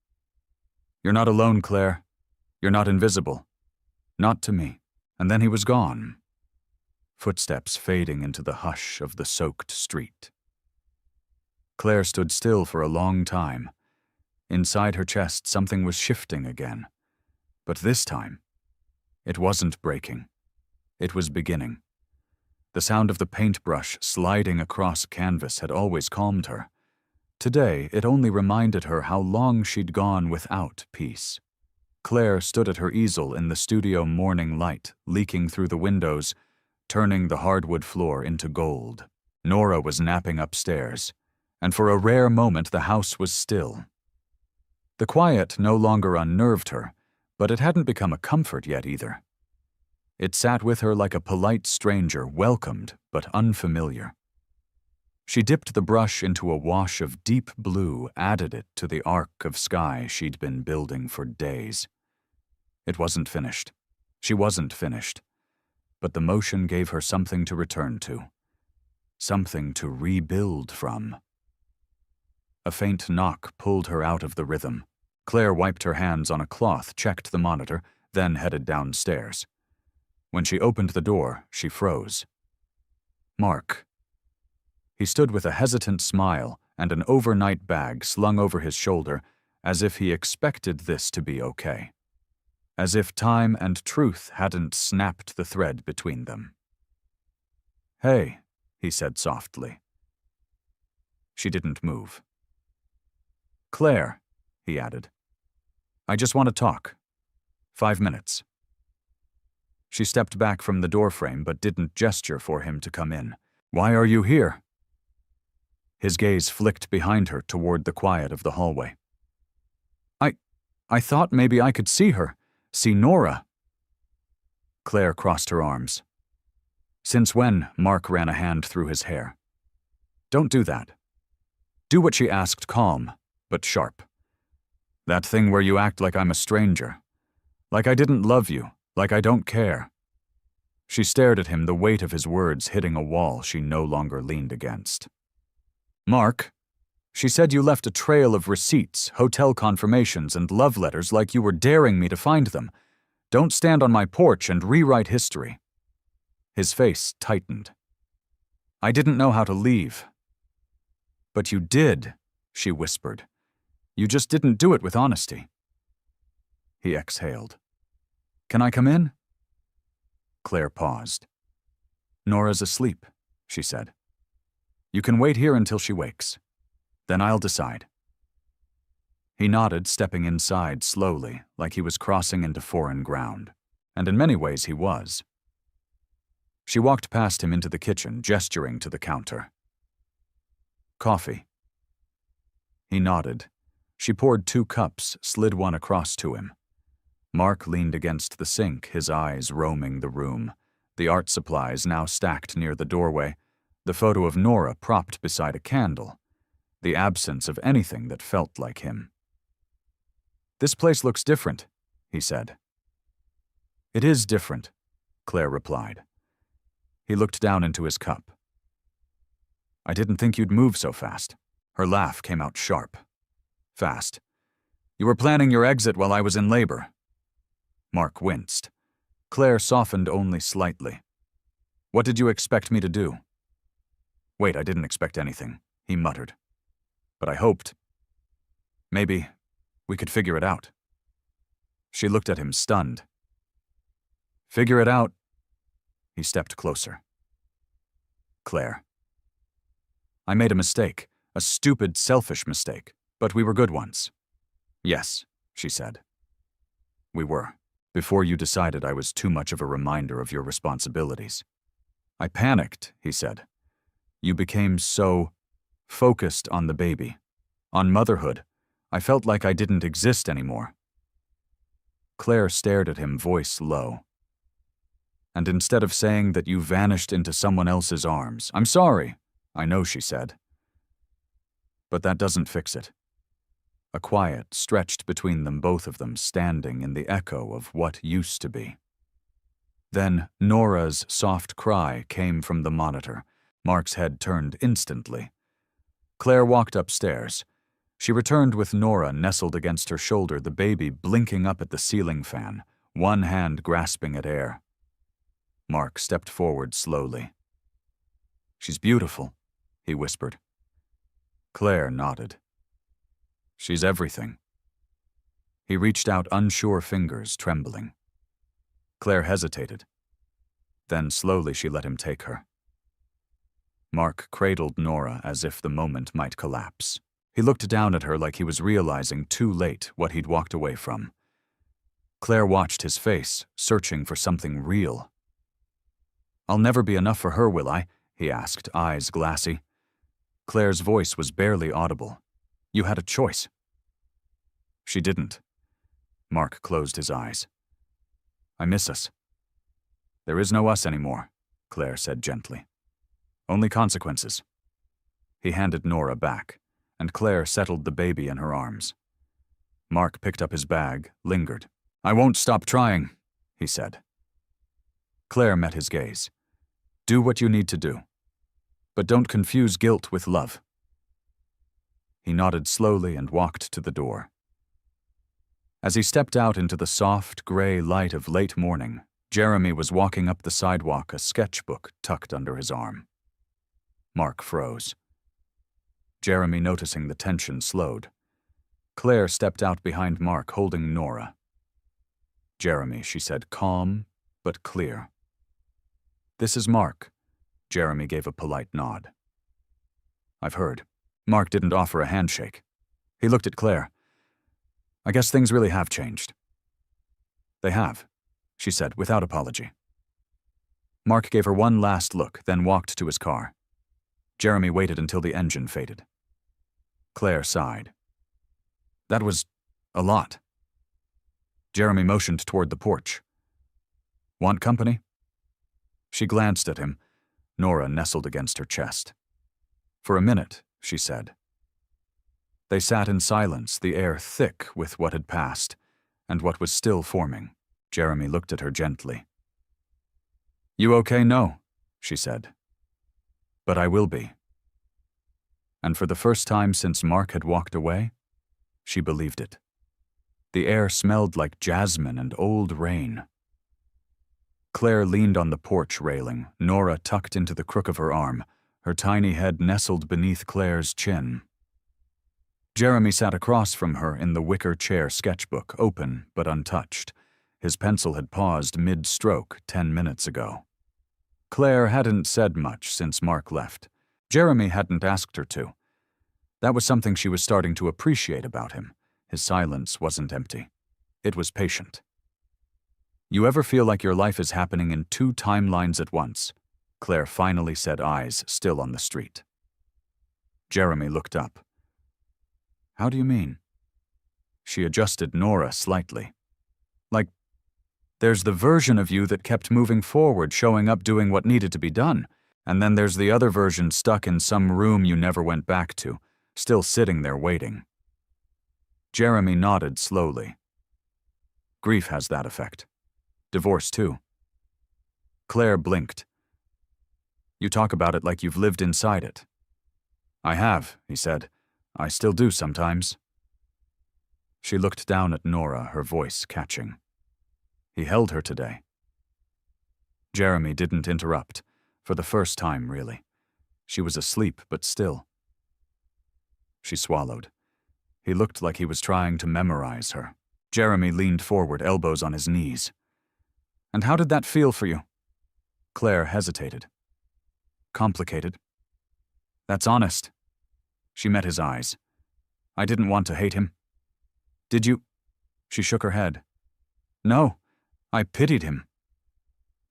You're not alone, Claire. You're not invisible. Not to me. And then he was gone. Footsteps fading into the hush of the soaked street. Claire stood still for a long time. Inside her chest, something was shifting again. But this time, it wasn't breaking. It was beginning. The sound of the paintbrush sliding across canvas had always calmed her. Today, it only reminded her how long she'd gone without peace. Claire stood at her easel in the studio morning light, leaking through the windows, turning the hardwood floor into gold. Nora was napping upstairs, and for a rare moment the house was still. The quiet no longer unnerved her, but it hadn't become a comfort yet either. It sat with her like a polite stranger, welcomed but unfamiliar. She dipped the brush into a wash of deep blue, added it to the arc of sky she'd been building for days. It wasn't finished. She wasn't finished. But the motion gave her something to return to. Something to rebuild from. A faint knock pulled her out of the rhythm. Claire wiped her hands on a cloth, checked the monitor, then headed downstairs. When she opened the door, she froze. Mark. He stood with a hesitant smile and an overnight bag slung over his shoulder, as if he expected this to be okay. As if time and truth hadn't snapped the thread between them. Hey, he said softly. She didn't move. Claire, he added. I just want to talk. 5 minutes. She stepped back from the doorframe but didn't gesture for him to come in. Why are you here? His gaze flicked behind her toward the quiet of the hallway. I thought maybe I could see her, see Nora. Claire crossed her arms. Since when? Mark ran a hand through his hair. Don't do that. Do what she asked, calm, but sharp. That thing where you act like I'm a stranger. Like I didn't love you. Like I don't care. She stared at him, the weight of his words hitting a wall she no longer leaned against. Mark, she said you left a trail of receipts, hotel confirmations, and love letters like you were daring me to find them. Don't stand on my porch and rewrite history. His face tightened. I didn't know how to leave. But you did, she whispered. You just didn't do it with honesty. He exhaled. Can I come in? Claire paused. Nora's asleep, she said. You can wait here until she wakes. Then I'll decide. He nodded, stepping inside slowly, like he was crossing into foreign ground. And in many ways he was. She walked past him into the kitchen, gesturing to the counter. Coffee. He nodded. She poured 2 cups, slid one across to him. Mark leaned against the sink, his eyes roaming the room, the art supplies now stacked near the doorway, the photo of Nora propped beside a candle, the absence of anything that felt like him. This place looks different, he said. It is different, Claire replied. He looked down into his cup. I didn't think you'd move so fast. Her laugh came out sharp. Fast. You were planning your exit while I was in labor. Mark winced. Claire softened only slightly. What did you expect me to do? Wait, I didn't expect anything, he muttered. But I hoped. Maybe we could figure it out. She looked at him, stunned. Figure it out? He stepped closer. Claire. I made a mistake, a stupid, selfish mistake, but we were good ones. Yes, she said. We were. Before you decided I was too much of a reminder of your responsibilities. I panicked, he said. You became so focused on the baby, on motherhood. I felt like I didn't exist anymore. Claire stared at him, voice low. And instead of saying that you vanished into someone else's arms, "I'm sorry," I know she said. But that doesn't fix it. A quiet stretched between them, both of them standing in the echo of what used to be. Then Nora's soft cry came from the monitor. Mark's head turned instantly. Claire walked upstairs. She returned with Nora nestled against her shoulder, the baby blinking up at the ceiling fan, one hand grasping at air. Mark stepped forward slowly. "She's beautiful," he whispered. Claire nodded. "She's everything." He reached out unsure fingers, trembling. Claire hesitated. Then slowly she let him take her. Mark cradled Nora as if the moment might collapse. He looked down at her like he was realizing too late what he'd walked away from. Claire watched his face, searching for something real. "I'll never be enough for her, will I?" he asked, eyes glassy. Claire's voice was barely audible. "You had a choice." "She didn't." Mark closed his eyes. "I miss us." "There is no us anymore," Claire said gently. "Only consequences." He handed Nora back, and Claire settled the baby in her arms. Mark picked up his bag, lingered. "I won't stop trying," he said. Claire met his gaze. "Do what you need to do. But don't confuse guilt with love." He nodded slowly and walked to the door. As he stepped out into the soft, gray light of late morning, Jeremy was walking up the sidewalk, a sketchbook tucked under his arm. Mark froze. Jeremy, noticing the tension, slowed. Claire stepped out behind Mark, holding Nora. "Jeremy," she said, calm but clear. "This is Mark." Jeremy gave a polite nod. "I've heard." Mark didn't offer a handshake. He looked at Claire. "I guess things really have changed." "They have," she said without apology. Mark gave her one last look, then walked to his car. Jeremy waited until the engine faded. Claire sighed. "That was a lot." Jeremy motioned toward the porch. "Want company?" She glanced at him. Nora nestled against her chest. "For a minute," she said. They sat in silence, the air thick with what had passed and what was still forming. Jeremy looked at her gently. "You okay? No," she said. "But I will be." And for the first time since Mark had walked away, she believed it. The air smelled like jasmine and old rain. Claire leaned on the porch railing, Nora tucked into the crook of her arm, her tiny head nestled beneath Claire's chin. Jeremy sat across from her in the wicker chair, sketchbook open but untouched. His pencil had paused mid-stroke 10 minutes ago. Claire hadn't said much since Mark left. Jeremy hadn't asked her to. That was something she was starting to appreciate about him. His silence wasn't empty. It was patient. "You ever feel like your life is happening in 2 timelines at once?" Claire finally said, eyes still on the street. Jeremy looked up. "How do you mean?" She adjusted Nora slightly. "Like, there's the version of you that kept moving forward, showing up, doing what needed to be done, and then there's the other version stuck in some room you never went back to, still sitting there waiting." Jeremy nodded slowly. "Grief has that effect. Divorce, too." Claire blinked. "You talk about it like you've lived inside it." "I have," he said. "I still do sometimes." She looked down at Nora, her voice catching. He held her today. Jeremy didn't interrupt, for the first time, really. She was asleep, but still. She swallowed. He looked like he was trying to memorize her. Jeremy leaned forward, elbows on his knees. "And how did that feel for you?" Claire hesitated. "Complicated." "That's honest." She met his eyes. "I didn't want to hate him." "Did you?" She shook her head. "No, I pitied him."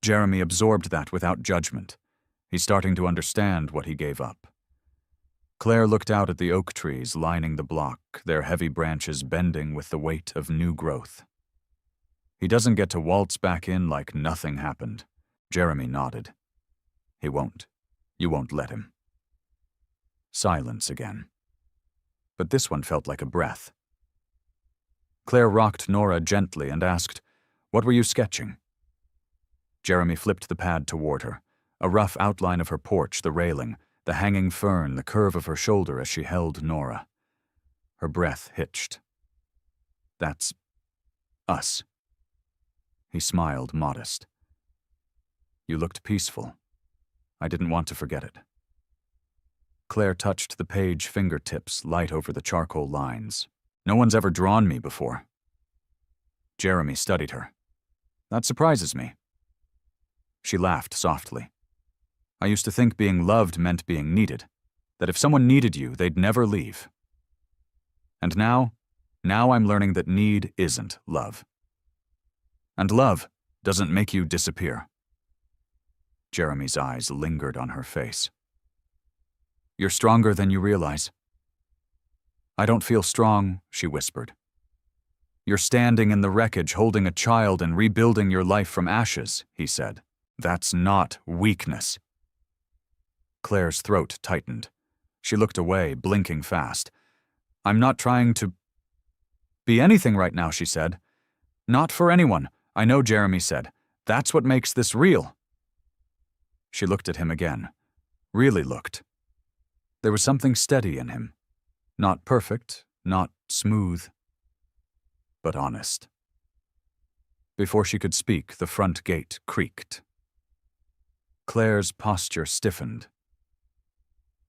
Jeremy absorbed that without judgment. He's starting to understand what he gave up. Claire looked out at the oak trees lining the block, their heavy branches bending with the weight of new growth. He doesn't get to waltz back in like nothing happened. Jeremy nodded. He won't. You won't let him. Silence again. But this one felt like a breath. Claire rocked Nora gently and asked, "What were you sketching?" Jeremy flipped the pad toward her, a rough outline of her porch, the railing, the hanging fern, the curve of her shoulder as she held Nora. Her breath hitched. "That's us." He smiled, modest. "You looked peaceful. I didn't want to forget it." Claire touched the page fingertips, light over the charcoal lines. "No one's ever drawn me before." Jeremy studied her. "That surprises me." She laughed softly. "I used to think being loved meant being needed, that if someone needed you, they'd never leave. And now I'm learning that need isn't love. And love doesn't make you disappear." Jeremy's eyes lingered on her face. "You're stronger than you realize." "I don't feel strong," she whispered. "You're standing in the wreckage, holding a child and rebuilding your life from ashes," he said. "That's not weakness." Claire's throat tightened. She looked away, blinking fast. "I'm not trying to be anything right now," she said. "Not for anyone. I know," Jeremy said. "That's what makes this real." She looked at him again. Really looked. There was something steady in him. Not perfect, not smooth, but honest. Before she could speak, the front gate creaked. Claire's posture stiffened.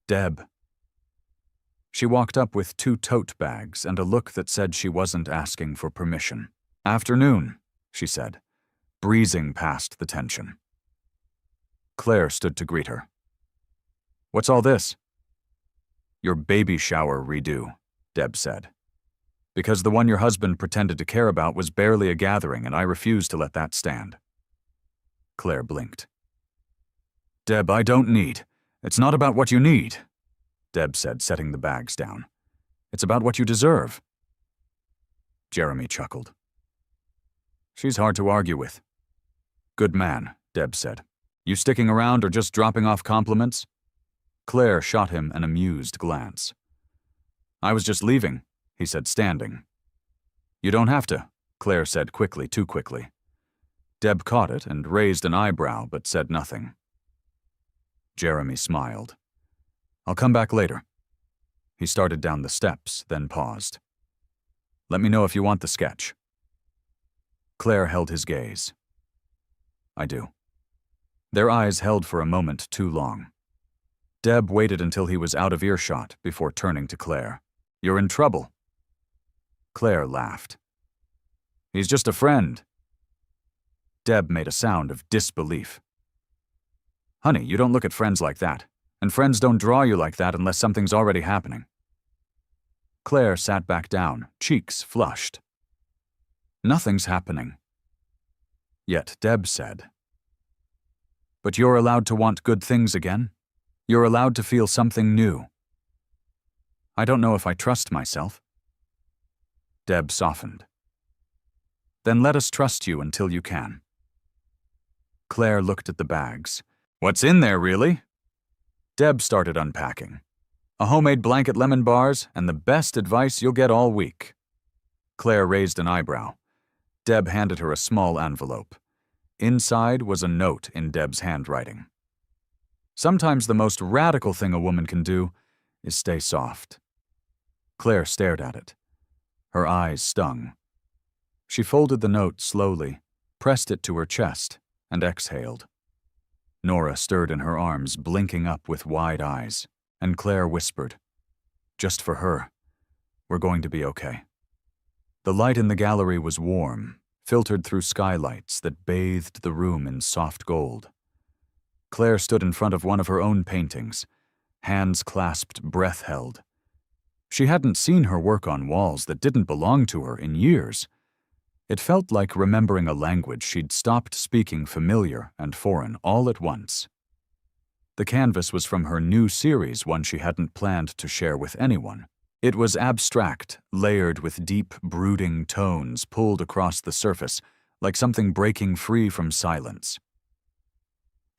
"Deb." She walked up with 2 tote bags and a look that said she wasn't asking for permission. "Afternoon," she said, breezing past the tension. Claire stood to greet her. "What's all this?" "Your baby shower redo," Deb said. "Because the one your husband pretended to care about was barely a gathering, and I refused to let that stand." Claire blinked. "Deb, I don't need. It's not about what you need," Deb said, setting the bags down. "It's about what you deserve." Jeremy chuckled. "She's hard to argue with." "Good man," Deb said. "You sticking around or just dropping off compliments?" Claire shot him an amused glance. "I was just leaving," he said, standing. "You don't have to," Claire said quickly, too quickly. Deb caught it and raised an eyebrow but said nothing. Jeremy smiled. "I'll come back later." He started down the steps, then paused. "Let me know if you want the sketch." Claire held his gaze. "I do." Their eyes held for a moment too long. Deb waited until he was out of earshot before turning to Claire. "You're in trouble." Claire laughed. "He's just a friend." Deb made a sound of disbelief. "Honey, you don't look at friends like that, and friends don't draw you like that unless something's already happening." Claire sat back down, cheeks flushed. "Nothing's happening." Yet Deb said, "But you're allowed to want good things again. You're allowed to feel something new." "I don't know if I trust myself." Deb softened. "Then let us trust you until you can." Claire looked at the bags. "What's in there, really?" Deb started unpacking. "A homemade blanket, lemon bars, and the best advice you'll get all week." Claire raised an eyebrow. Deb handed her a small envelope. Inside was a note in Deb's handwriting. "Sometimes the most radical thing a woman can do is stay soft." Claire stared at it. Her eyes stung. She folded the note slowly, pressed it to her chest, and exhaled. Nora stirred in her arms, blinking up with wide eyes, and Claire whispered, "Just for her, we're going to be okay." The light in the gallery was warm, filtered through skylights that bathed the room in soft gold. Claire stood in front of one of her own paintings, hands clasped, breath held. She hadn't seen her work on walls that didn't belong to her in years. It felt like remembering a language she'd stopped speaking familiar and foreign all at once. The canvas was from her new series, one she hadn't planned to share with anyone. It was abstract, layered with deep, brooding tones pulled across the surface, like something breaking free from silence.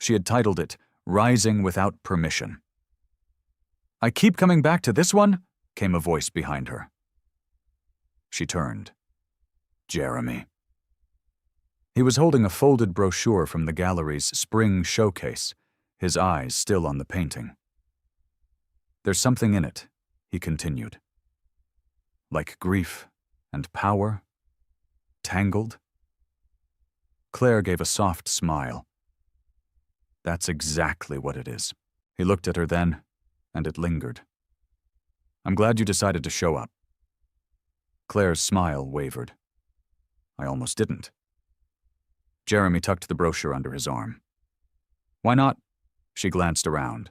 She had titled it, Rising Without Permission. "I keep coming back to this one," came a voice behind her. She turned. Jeremy. He was holding a folded brochure from the gallery's spring showcase, his eyes still on the painting. "There's something in it," he continued. "Like grief and power, tangled." Claire gave a soft smile. "That's exactly what it is." He looked at her then, and it lingered. "I'm glad you decided to show up." Claire's smile wavered. "I almost didn't." Jeremy tucked the brochure under his arm. "Why not?" She glanced around.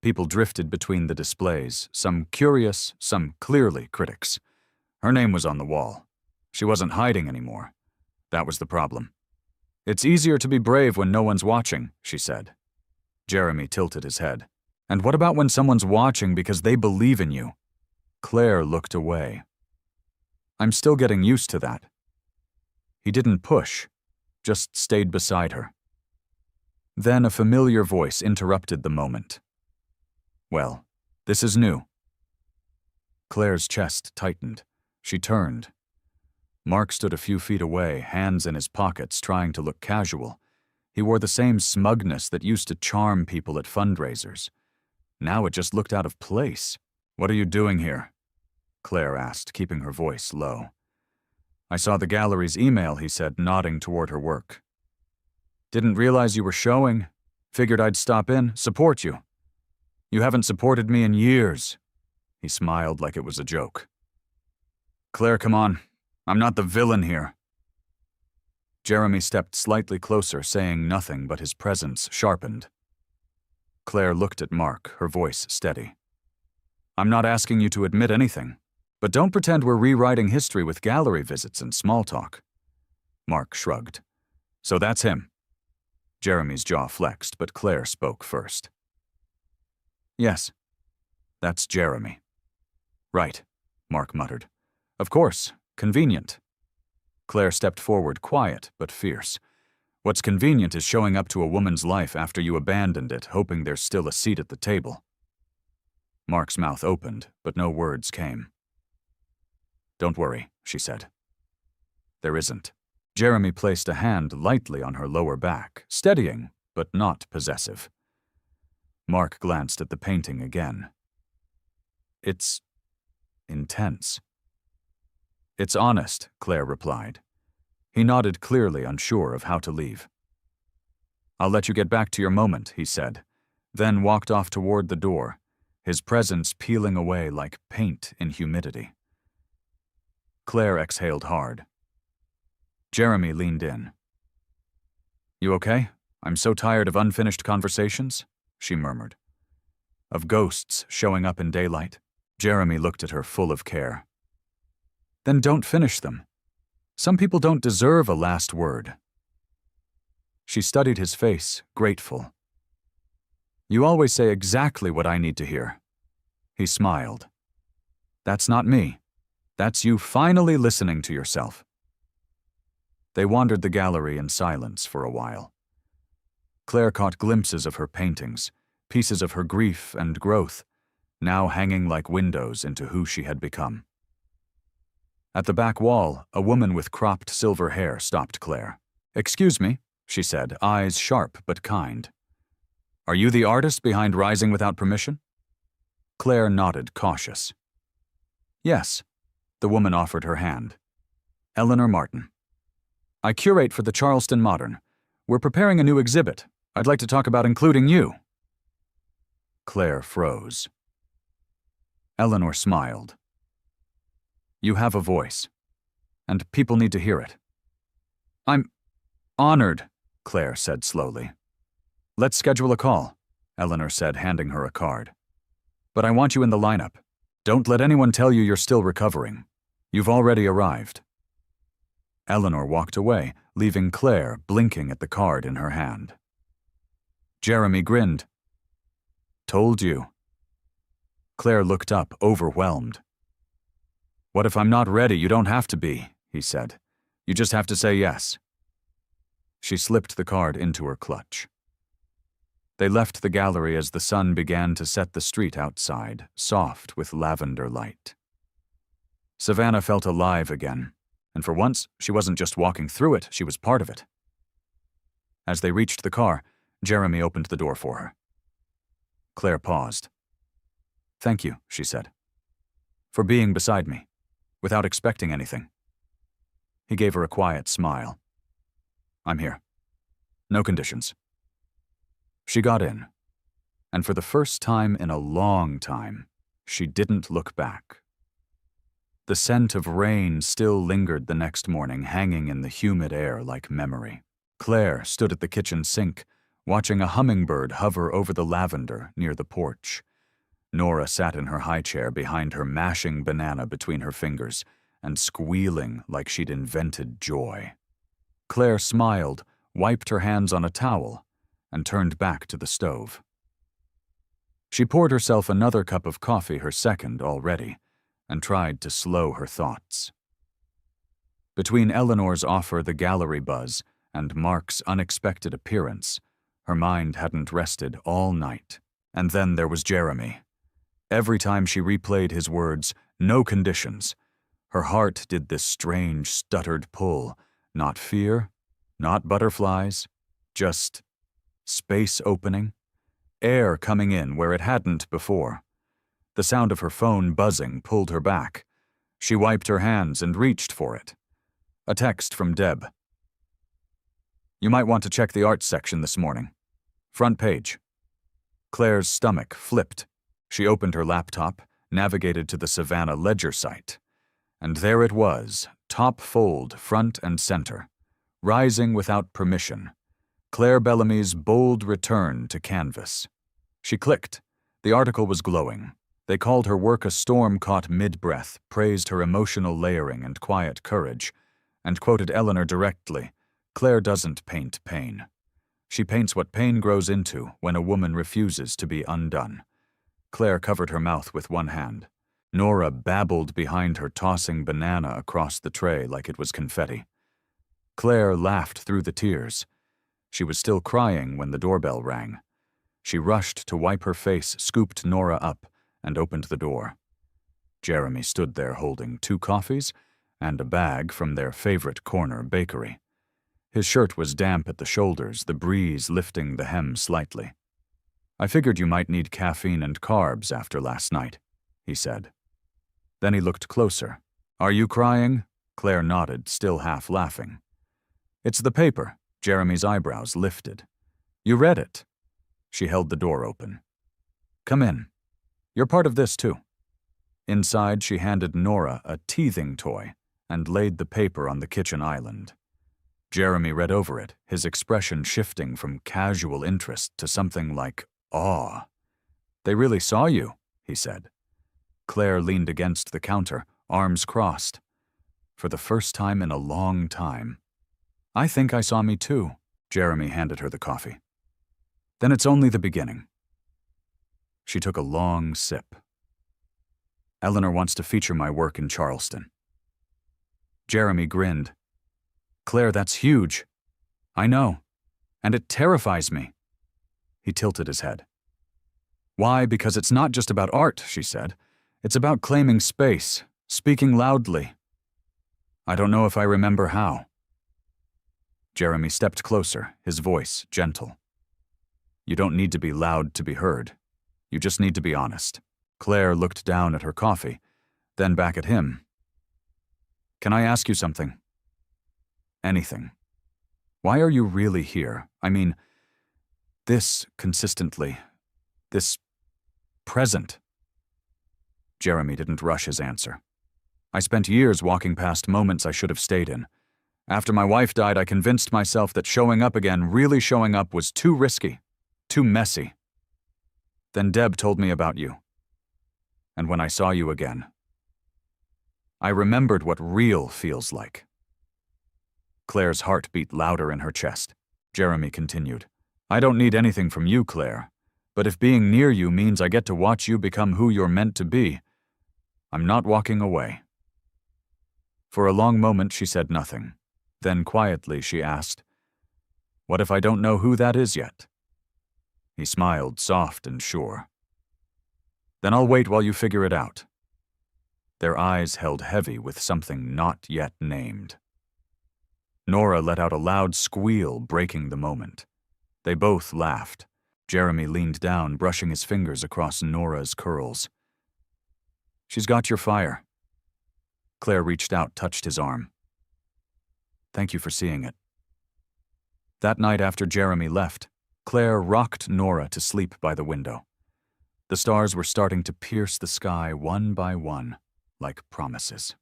People drifted between the displays, some curious, some clearly critics. Her name was on the wall. She wasn't hiding anymore. That was the problem. "It's easier to be brave when no one's watching," she said. Jeremy tilted his head. "And what about when someone's watching because they believe in you?" Claire looked away. "I'm still getting used to that." He didn't push, just stayed beside her. Then a familiar voice interrupted the moment. "Well, this is new." Claire's chest tightened. She turned. Mark stood a few feet away, hands in his pockets, trying to look casual. He wore the same smugness that used to charm people at fundraisers. Now it just looked out of place. "What are you doing here?" Claire asked, keeping her voice low. "I saw the gallery's email," he said, nodding toward her work. "Didn't realize you were showing. Figured I'd stop in, support you. You haven't supported me in years." He smiled like it was a joke. "Claire, come on. I'm not the villain here." Jeremy stepped slightly closer, saying nothing, but his presence sharpened. Claire looked at Mark, her voice steady. "I'm not asking you to admit anything, but don't pretend we're rewriting history with gallery visits and small talk." Mark shrugged. "So that's him." Jeremy's jaw flexed, but Claire spoke first. "Yes, that's Jeremy." "Right," Mark muttered. "Of course, convenient." Claire stepped forward, quiet but fierce. "What's convenient is showing up to a woman's life after you abandoned it, hoping there's still a seat at the table." Mark's mouth opened, but no words came. "Don't worry," she said. "There isn't." Jeremy placed a hand lightly on her lower back, steadying, but not possessive. Mark glanced at the painting again. "It's intense." "It's honest," Claire replied. He nodded clearly, unsure of how to leave. "I'll let you get back to your moment," he said, then walked off toward the door, his presence peeling away like paint in humidity. Claire exhaled hard. Jeremy leaned in. "You okay? I'm so tired of unfinished conversations," she murmured. "Of ghosts showing up in daylight." Jeremy looked at her full of care. "Then don't finish them. Some people don't deserve a last word." She studied his face, grateful. "You always say exactly what I need to hear." He smiled. "That's not me. That's you finally listening to yourself." They wandered the gallery in silence for a while. Claire caught glimpses of her paintings, pieces of her grief and growth, now hanging like windows into who she had become. At the back wall, a woman with cropped silver hair stopped Claire. "Excuse me," she said, eyes sharp but kind. "Are you the artist behind Rising Without Permission?" Claire nodded, cautious. "Yes." The woman offered her hand. "Eleanor Martin. I curate for the Charleston Modern. We're preparing a new exhibit. I'd like to talk about including you." Claire froze. Eleanor smiled. "You have a voice, and people need to hear it." "I'm honored," Claire said slowly. "Let's schedule a call," Eleanor said, handing her a card. "But I want you in the lineup. Don't let anyone tell you you're still recovering. You've already arrived." Eleanor walked away, leaving Claire blinking at the card in her hand. Jeremy grinned. "Told you." Claire looked up, overwhelmed. "What if I'm not ready? You don't have to be," he said. "You just have to say yes." She slipped the card into her clutch. They left the gallery as the sun began to set the street outside, soft with lavender light. Savannah felt alive again, and for once, she wasn't just walking through it, she was part of it. As they reached the car, Jeremy opened the door for her. Claire paused. "Thank you," she said, "for being beside me, without expecting anything." He gave her a quiet smile. "I'm here. No conditions." She got in, and for the first time in a long time, she didn't look back. The scent of rain still lingered the next morning, hanging in the humid air like memory. Claire stood at the kitchen sink, watching a hummingbird hover over the lavender near the porch. Nora sat in her high chair behind her, mashing banana between her fingers and squealing like she'd invented joy. Claire smiled, wiped her hands on a towel, and turned back to the stove. She poured herself another cup of coffee, her second already, and tried to slow her thoughts. Between Eleanor's offer, the gallery buzz, and Mark's unexpected appearance, her mind hadn't rested all night. And then there was Jeremy. Every time she replayed his words, "no conditions," her heart did this strange, stuttered pull. Not fear, not butterflies, just space opening, air coming in where it hadn't before. The sound of her phone buzzing pulled her back. She wiped her hands and reached for it. A text from Deb. "You might want to check the arts section this morning. Front page." Claire's stomach flipped. She opened her laptop, navigated to the Savannah Ledger site. And there it was, top fold, front and center. Rising without permission. Claire Bellamy's bold return to canvas. She clicked. The article was glowing. They called her work a storm caught mid-breath, praised her emotional layering and quiet courage, and quoted Eleanor directly, "Claire doesn't paint pain. She paints what pain grows into when a woman refuses to be undone." Claire covered her mouth with one hand. Nora babbled behind her, tossing banana across the tray like it was confetti. Claire laughed through the tears. She was still crying when the doorbell rang. She rushed to wipe her face, scooped Nora up, and opened the door. Jeremy stood there holding 2 coffees and a bag from their favorite corner bakery. His shirt was damp at the shoulders, the breeze lifting the hem slightly. "I figured you might need caffeine and carbs after last night," he said. Then he looked closer. "Are you crying?" Claire nodded, still half laughing. "It's the paper." Jeremy's eyebrows lifted. "You read it." She held the door open. "Come in. You're part of this, too." Inside, she handed Nora a teething toy and laid the paper on the kitchen island. Jeremy read over it, his expression shifting from casual interest to something like awe. "They really saw you," he said. Claire leaned against the counter, arms crossed. For the first time in a long time. "I think I saw me too." Jeremy handed her the coffee. "Then it's only the beginning." She took a long sip. "Eleanor wants to feature my work in Charleston." Jeremy grinned. "Claire, that's huge." "I know. And it terrifies me." He tilted his head. "Why? Because it's not just about art," she said. "It's about claiming space, speaking loudly." "I don't know if I remember how." Jeremy stepped closer, his voice gentle. "You don't need to be loud to be heard. You just need to be honest." Claire looked down at her coffee, then back at him. "Can I ask you something?" "Anything. Why are you really here? I mean, this consistently, this present." Jeremy didn't rush his answer. "I spent years walking past moments I should have stayed in. After my wife died, I convinced myself that showing up again, really showing up, was too risky, too messy. Then Deb told me about you. And when I saw you again, I remembered what real feels like." Claire's heart beat louder in her chest. Jeremy continued, "I don't need anything from you, Claire, but if being near you means I get to watch you become who you're meant to be, I'm not walking away." For a long moment she said nothing. Then quietly she asked, "What if I don't know who that is yet?" He smiled, soft and sure. Then I'll wait while you figure it out. Their eyes held heavy with something not yet named. Nora let out a loud squeal, breaking the moment. They both laughed. Jeremy leaned down, brushing his fingers across Nora's curls. She's got your fire. Claire reached out, touched his arm. Thank you for seeing it. That night after Jeremy left, Claire rocked Nora to sleep by the window. The stars were starting to pierce the sky one by one, like promises.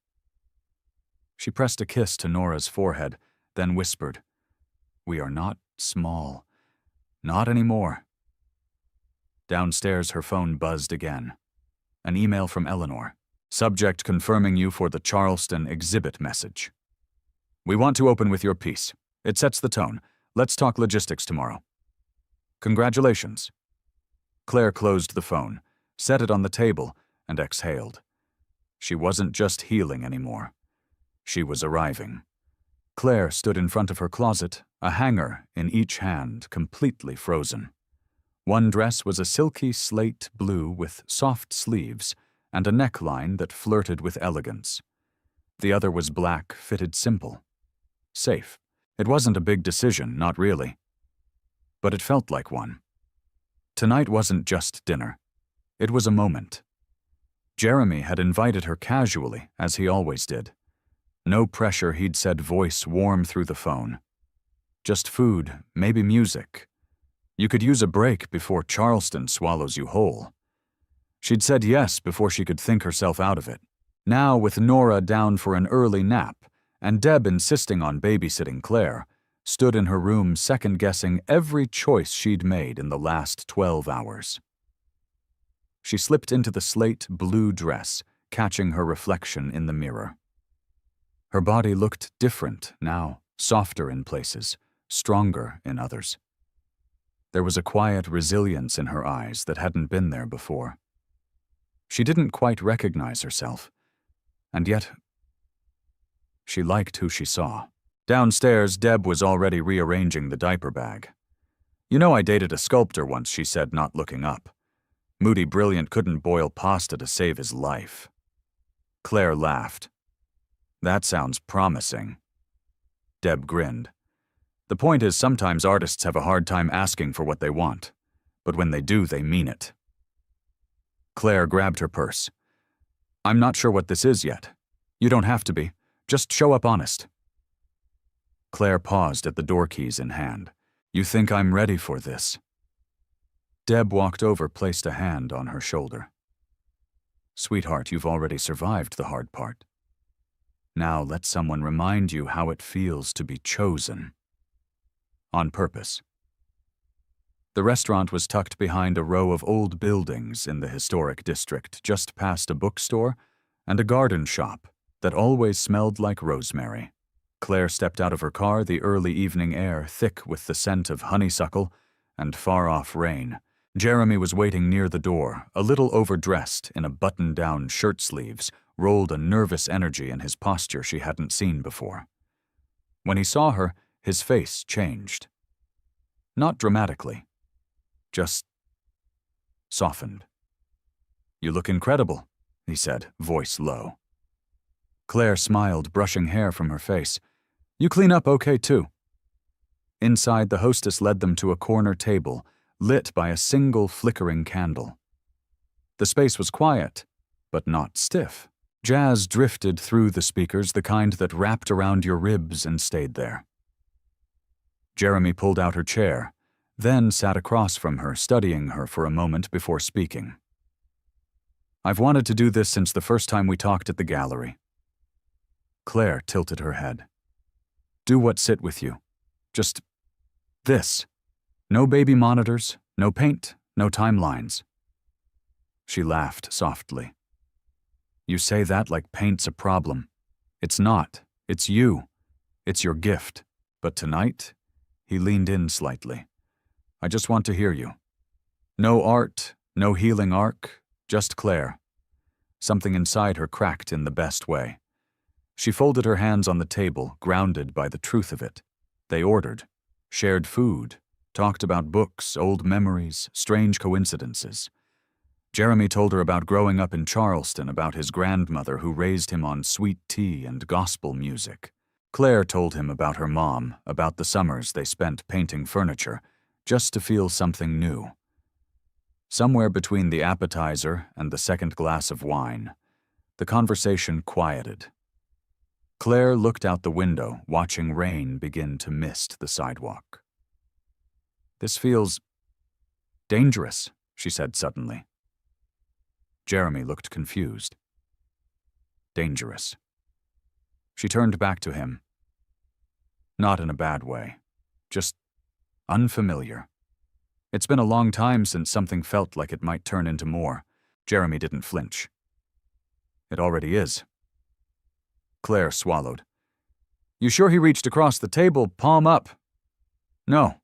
She pressed a kiss to Nora's forehead, then whispered, "We are not small. Not anymore." Downstairs, her phone buzzed again. An email from Eleanor. Subject confirming you for the Charleston exhibit message. We want to open with your piece. It sets the tone. Let's talk logistics tomorrow. Congratulations. Claire closed the phone, set it on the table, and exhaled. She wasn't just healing anymore. She was arriving. Claire stood in front of her closet, a hanger in each hand, completely frozen. One dress was a silky slate blue with soft sleeves and a neckline that flirted with elegance. The other was black, fitted simple. Safe. It wasn't a big decision, not really. But it felt like one. Tonight wasn't just dinner. It was a moment. Jeremy had invited her casually, as he always did. No pressure, he'd said, voice warm through the phone. Just food, maybe music. You could use a break before Charleston swallows you whole. She'd said yes before she could think herself out of it. Now, with Nora down for an early nap, and Deb insisting on babysitting Claire, stood in her room second-guessing every choice she'd made in the last 12 hours. She slipped into the slate blue dress, catching her reflection in the mirror. Her body looked different now, softer in places, stronger in others. There was a quiet resilience in her eyes that hadn't been there before. She didn't quite recognize herself, and yet she liked who she saw. Downstairs, Deb was already rearranging the diaper bag. "You know I dated a sculptor once," she said, not looking up. "Moody Brilliant couldn't boil pasta to save his life." Claire laughed. "That sounds promising." Deb grinned. "The point is, sometimes artists have a hard time asking for what they want, but when they do, they mean it." Claire grabbed her purse. "I'm not sure what this is yet. You don't have to be. Just show up honest." Claire paused at the door keys in hand. "You think I'm ready for this?" Deb walked over, placed a hand on her shoulder. "Sweetheart, you've already survived the hard part. Now let someone remind you how it feels to be chosen. On purpose." The restaurant was tucked behind a row of old buildings in the historic district, just past a bookstore and a garden shop that always smelled like rosemary. Claire stepped out of her car, the early evening air thick with the scent of honeysuckle and far-off rain. Jeremy was waiting near the door, a little overdressed in a button-down shirt sleeves, rolled a nervous energy in his posture she hadn't seen before. When he saw her, his face changed. Not dramatically, just softened. "You look incredible," he said, voice low. Claire smiled, brushing hair from her face. "You clean up okay, too." Inside, the hostess led them to a corner table, lit by a single flickering candle. The space was quiet, but not stiff. Jazz drifted through the speakers, the kind that wrapped around your ribs and stayed there. Jeremy pulled out her chair, then sat across from her, studying her for a moment before speaking. "I've wanted to do this since the first time we talked at the gallery." Claire tilted her head. "Do what sit with you. Just this. No baby monitors, no paint, no timelines." She laughed softly. "You say that like paint's a problem. It's not. It's you. It's your gift. But tonight," he leaned in slightly, "I just want to hear you. No art, no healing arc, just Claire." Something inside her cracked in the best way. She folded her hands on the table, grounded by the truth of it. They ordered, shared food, talked about books, old memories, strange coincidences. Jeremy told her about growing up in Charleston, about his grandmother who raised him on sweet tea and gospel music. Claire told him about her mom, about the summers they spent painting furniture, just to feel something new. Somewhere between the appetizer and the second glass of wine, the conversation quieted. Claire looked out the window, watching rain begin to mist the sidewalk. "This feels dangerous," she said suddenly. Jeremy looked confused. "Dangerous." She turned back to him. Not in a bad way, just unfamiliar. It's been a long time since something felt like it might turn into more. Jeremy didn't flinch. "It already is." Claire swallowed. "You sure he reached across the table, palm up?" "No.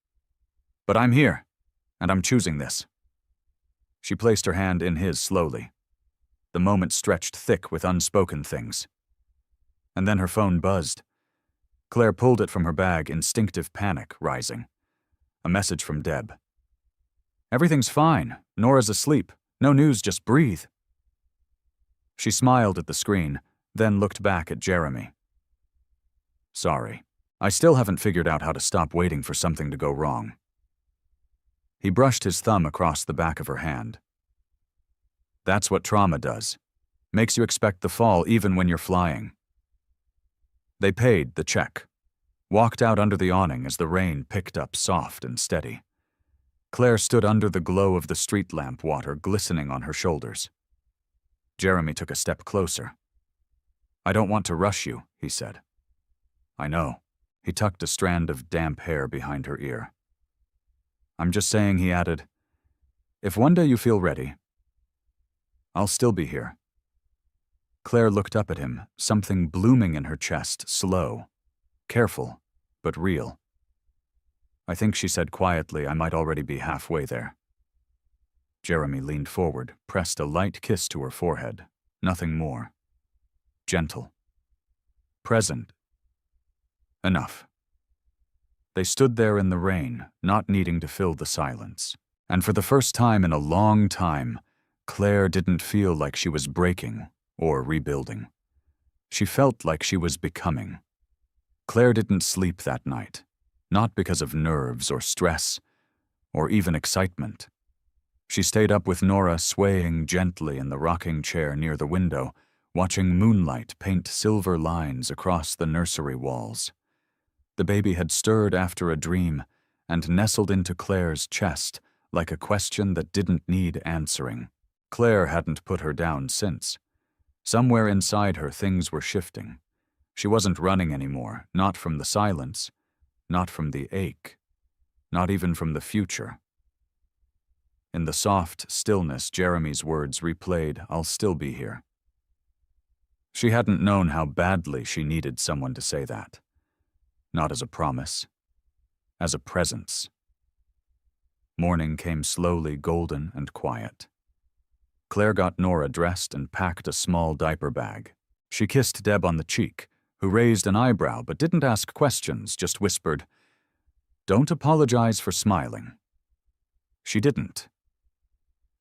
But I'm here, and I'm choosing this." She placed her hand in his slowly. The moment stretched thick with unspoken things. And then her phone buzzed. Claire pulled it from her bag, instinctive panic rising. A message from Deb. "Everything's fine. Nora's asleep. No news, just breathe." She smiled at the screen, then looked back at Jeremy. "Sorry. I still haven't figured out how to stop waiting for something to go wrong." He brushed his thumb across the back of her hand. "That's what trauma does. Makes you expect the fall even when you're flying." They paid the check, walked out under the awning as the rain picked up soft and steady. Claire stood under the glow of the street lamp water glistening on her shoulders. Jeremy took a step closer. "I don't want to rush you," he said. "I know." He tucked a strand of damp hair behind her ear. "I'm just saying," he added, "if one day you feel ready, I'll still be here." Claire looked up at him, something blooming in her chest, slow, careful, but real. "I think," she said quietly, "I might already be halfway there." Jeremy leaned forward, pressed a light kiss to her forehead, nothing more. Gentle. Present. Enough. They stood there in the rain, not needing to fill the silence. And for the first time in a long time, Claire didn't feel like she was breaking or rebuilding. She felt like she was becoming. Claire didn't sleep that night, not because of nerves or stress, or even excitement. She stayed up with Nora swaying gently in the rocking chair near the window, watching moonlight paint silver lines across the nursery walls. The baby had stirred after a dream and nestled into Claire's chest like a question that didn't need answering. Claire hadn't put her down since. Somewhere inside her, things were shifting. She wasn't running anymore, not from the silence, not from the ache, not even from the future. In the soft stillness, Jeremy's words replayed, "I'll still be here." She hadn't known how badly she needed someone to say that. Not as a promise, as a presence. Morning came slowly, golden and quiet. Claire got Nora dressed and packed a small diaper bag. She kissed Deb on the cheek, who raised an eyebrow but didn't ask questions, just whispered, "Don't apologize for smiling." She didn't.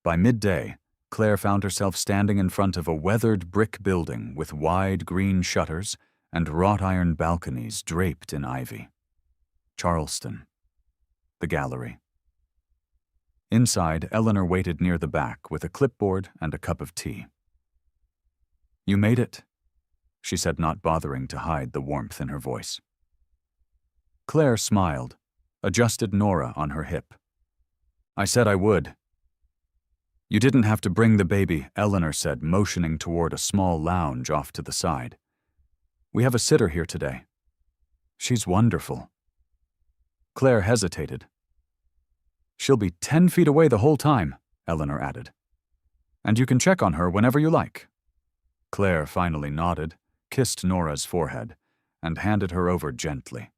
By midday, Claire found herself standing in front of a weathered brick building with wide green shutters and wrought iron balconies draped in ivy. Charleston. The gallery. Inside, Eleanor waited near the back with a clipboard and a cup of tea. "You made it," she said, not bothering to hide the warmth in her voice. Claire smiled, adjusted Nora on her hip. "I said I would." "You didn't have to bring the baby," Eleanor said, motioning toward a small lounge off to the side. "We have a sitter here today. She's wonderful." Claire hesitated. "She'll be 10 feet away the whole time," Eleanor added. "And you can check on her whenever you like." Claire finally nodded, kissed Nora's forehead, and handed her over gently.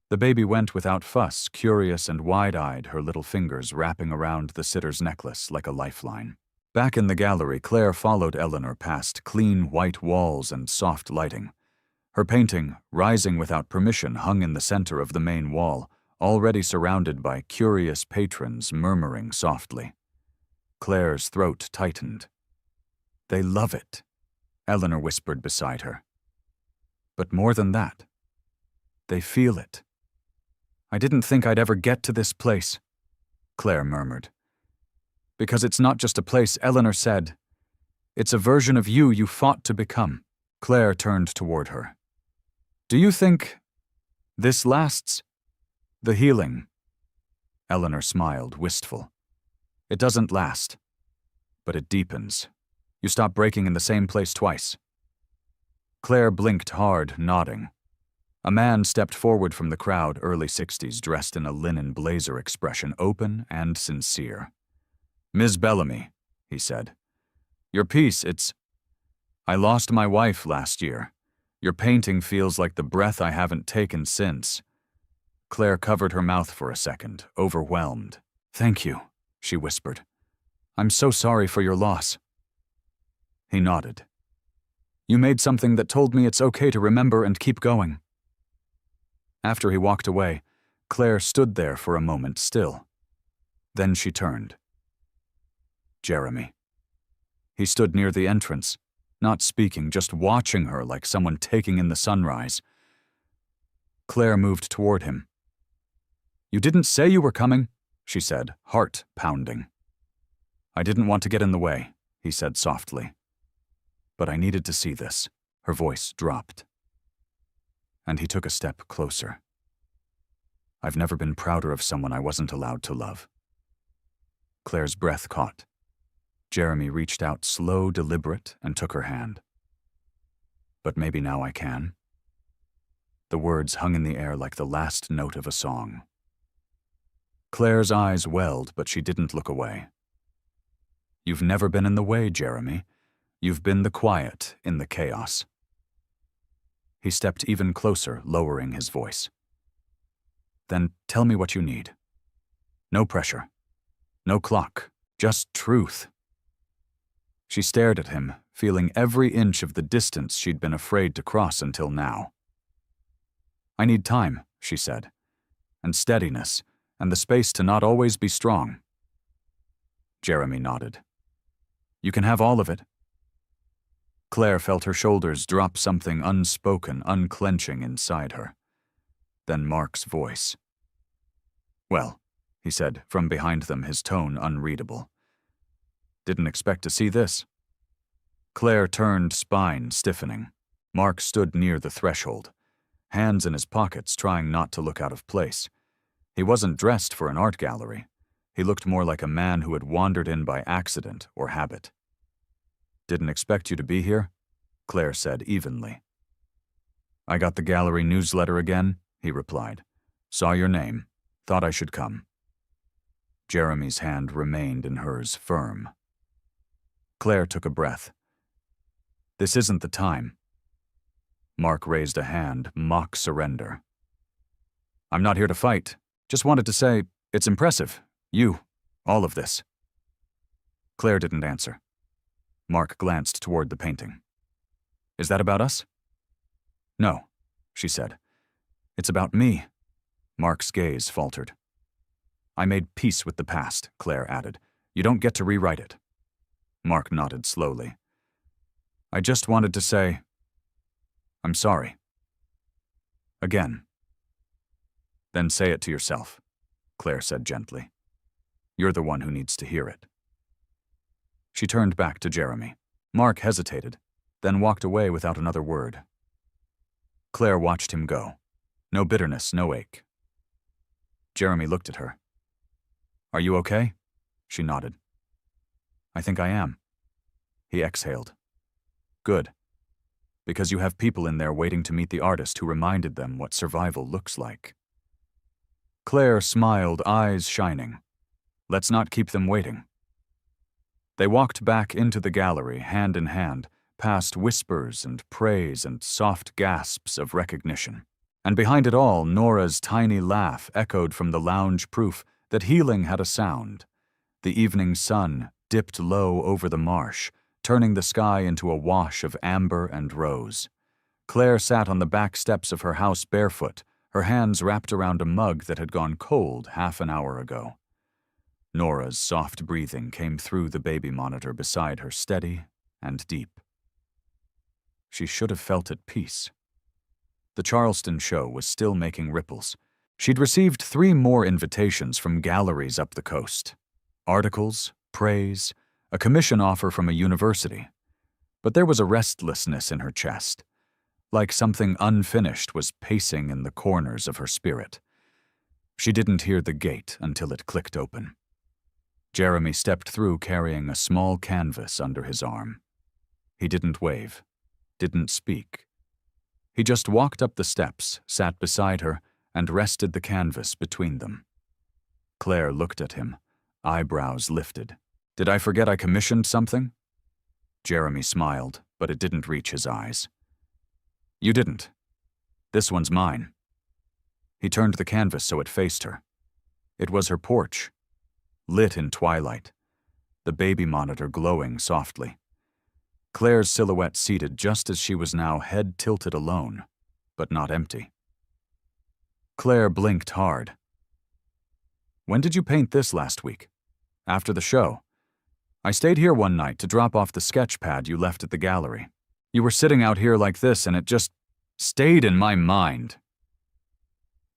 The baby went without fuss, curious and wide-eyed, her little fingers wrapping around the sitter's necklace like a lifeline. Back in the gallery, Claire followed Eleanor past clean white walls and soft lighting. Her painting, rising without permission, hung in the center of the main wall, already surrounded by curious patrons murmuring softly. Claire's throat tightened. "They love it," Eleanor whispered beside her. "But more than that, they feel it." "I didn't think I'd ever get to this place," Claire murmured. "Because it's not just a place," Eleanor said. "It's a version of you fought to become." Claire turned toward her. "Do you think this lasts? The healing?" Eleanor smiled, wistful. "It doesn't last, but it deepens. You stop breaking in the same place twice." Claire blinked hard, nodding. A man stepped forward from the crowd, early 60s, dressed in a linen blazer, expression open and sincere. "Ms. Bellamy," he said. "Your piece, I lost my wife last year. Your painting feels like the breath I haven't taken since." Claire covered her mouth for a second, overwhelmed. "Thank you," she whispered. "I'm so sorry for your loss." He nodded. "You made something that told me it's okay to remember and keep going." After he walked away, Claire stood there for a moment still. Then she turned. Jeremy. He stood near the entrance, not speaking, just watching her like someone taking in the sunrise. Claire moved toward him. "You didn't say you were coming," she said, heart pounding. "I didn't want to get in the way," he said softly. "But I needed to see this." Her voice dropped. And he took a step closer. "I've never been prouder of someone I wasn't allowed to love." Claire's breath caught. Jeremy reached out, slow, deliberate, and took her hand. "But maybe now I can." The words hung in the air like the last note of a song. Claire's eyes welled, but she didn't look away. "You've never been in the way, Jeremy. You've been the quiet in the chaos." He stepped even closer, lowering his voice. "Then tell me what you need. No pressure. No clock. Just truth." She stared at him, feeling every inch of the distance she'd been afraid to cross until now. "I need time," she said, "and steadiness, and the space to not always be strong." Jeremy nodded. "You can have all of it." Claire felt her shoulders drop, something unspoken, unclenching inside her. Then Mark's voice. "Well," he said from behind them, his tone unreadable. "Didn't expect to see this." Claire turned, spine stiffening. Mark stood near the threshold, hands in his pockets, trying not to look out of place. He wasn't dressed for an art gallery. He looked more like a man who had wandered in by accident or habit. "Didn't expect you to be here," Claire said evenly. "I got the gallery newsletter again," he replied. "Saw your name. Thought I should come." Jeremy's hand remained in hers, firm. Claire took a breath. "This isn't the time." Mark raised a hand, mock surrender. "I'm not here to fight. Just wanted to say, it's impressive. You, all of this." Claire didn't answer. Mark glanced toward the painting. "Is that about us?" "No," she said. "It's about me." Mark's gaze faltered. "I made peace with the past," Claire added. "You don't get to rewrite it." Mark nodded slowly. "I just wanted to say, I'm sorry. Again." "Then say it to yourself," Claire said gently. "You're the one who needs to hear it." She turned back to Jeremy. Mark hesitated, then walked away without another word. Claire watched him go. No bitterness, no ache. Jeremy looked at her. "Are you okay?" She nodded. "I think I am." He exhaled. "Good. Because you have people in there waiting to meet the artist who reminded them what survival looks like." Claire smiled, eyes shining. "Let's not keep them waiting." They walked back into the gallery, hand in hand, past whispers and praise and soft gasps of recognition. And behind it all, Nora's tiny laugh echoed from the lounge, proof that healing had a sound. The evening sun dipped low over the marsh, turning the sky into a wash of amber and rose. Claire sat on the back steps of her house barefoot, her hands wrapped around a mug that had gone cold half an hour ago. Nora's soft breathing came through the baby monitor beside her, steady and deep. She should have felt at peace. The Charleston show was still making ripples. She'd received 3 more invitations from galleries up the coast. Articles, praise, a commission offer from a university. But there was a restlessness in her chest, like something unfinished was pacing in the corners of her spirit. She didn't hear the gate until it clicked open. Jeremy stepped through carrying a small canvas under his arm. He didn't wave, didn't speak. He just walked up the steps, sat beside her, and rested the canvas between them. Claire looked at him, eyebrows lifted. "Did I forget I commissioned something?" Jeremy smiled, but it didn't reach his eyes. "You didn't. This one's mine." He turned the canvas so it faced her. It was her porch, lit in twilight, the baby monitor glowing softly. Claire's silhouette seated just as she was now, head tilted alone, but not empty. Claire blinked hard. "When did you paint this last week?" "After the show. I stayed here one night to drop off the sketch pad you left at the gallery. You were sitting out here like this and it just stayed in my mind."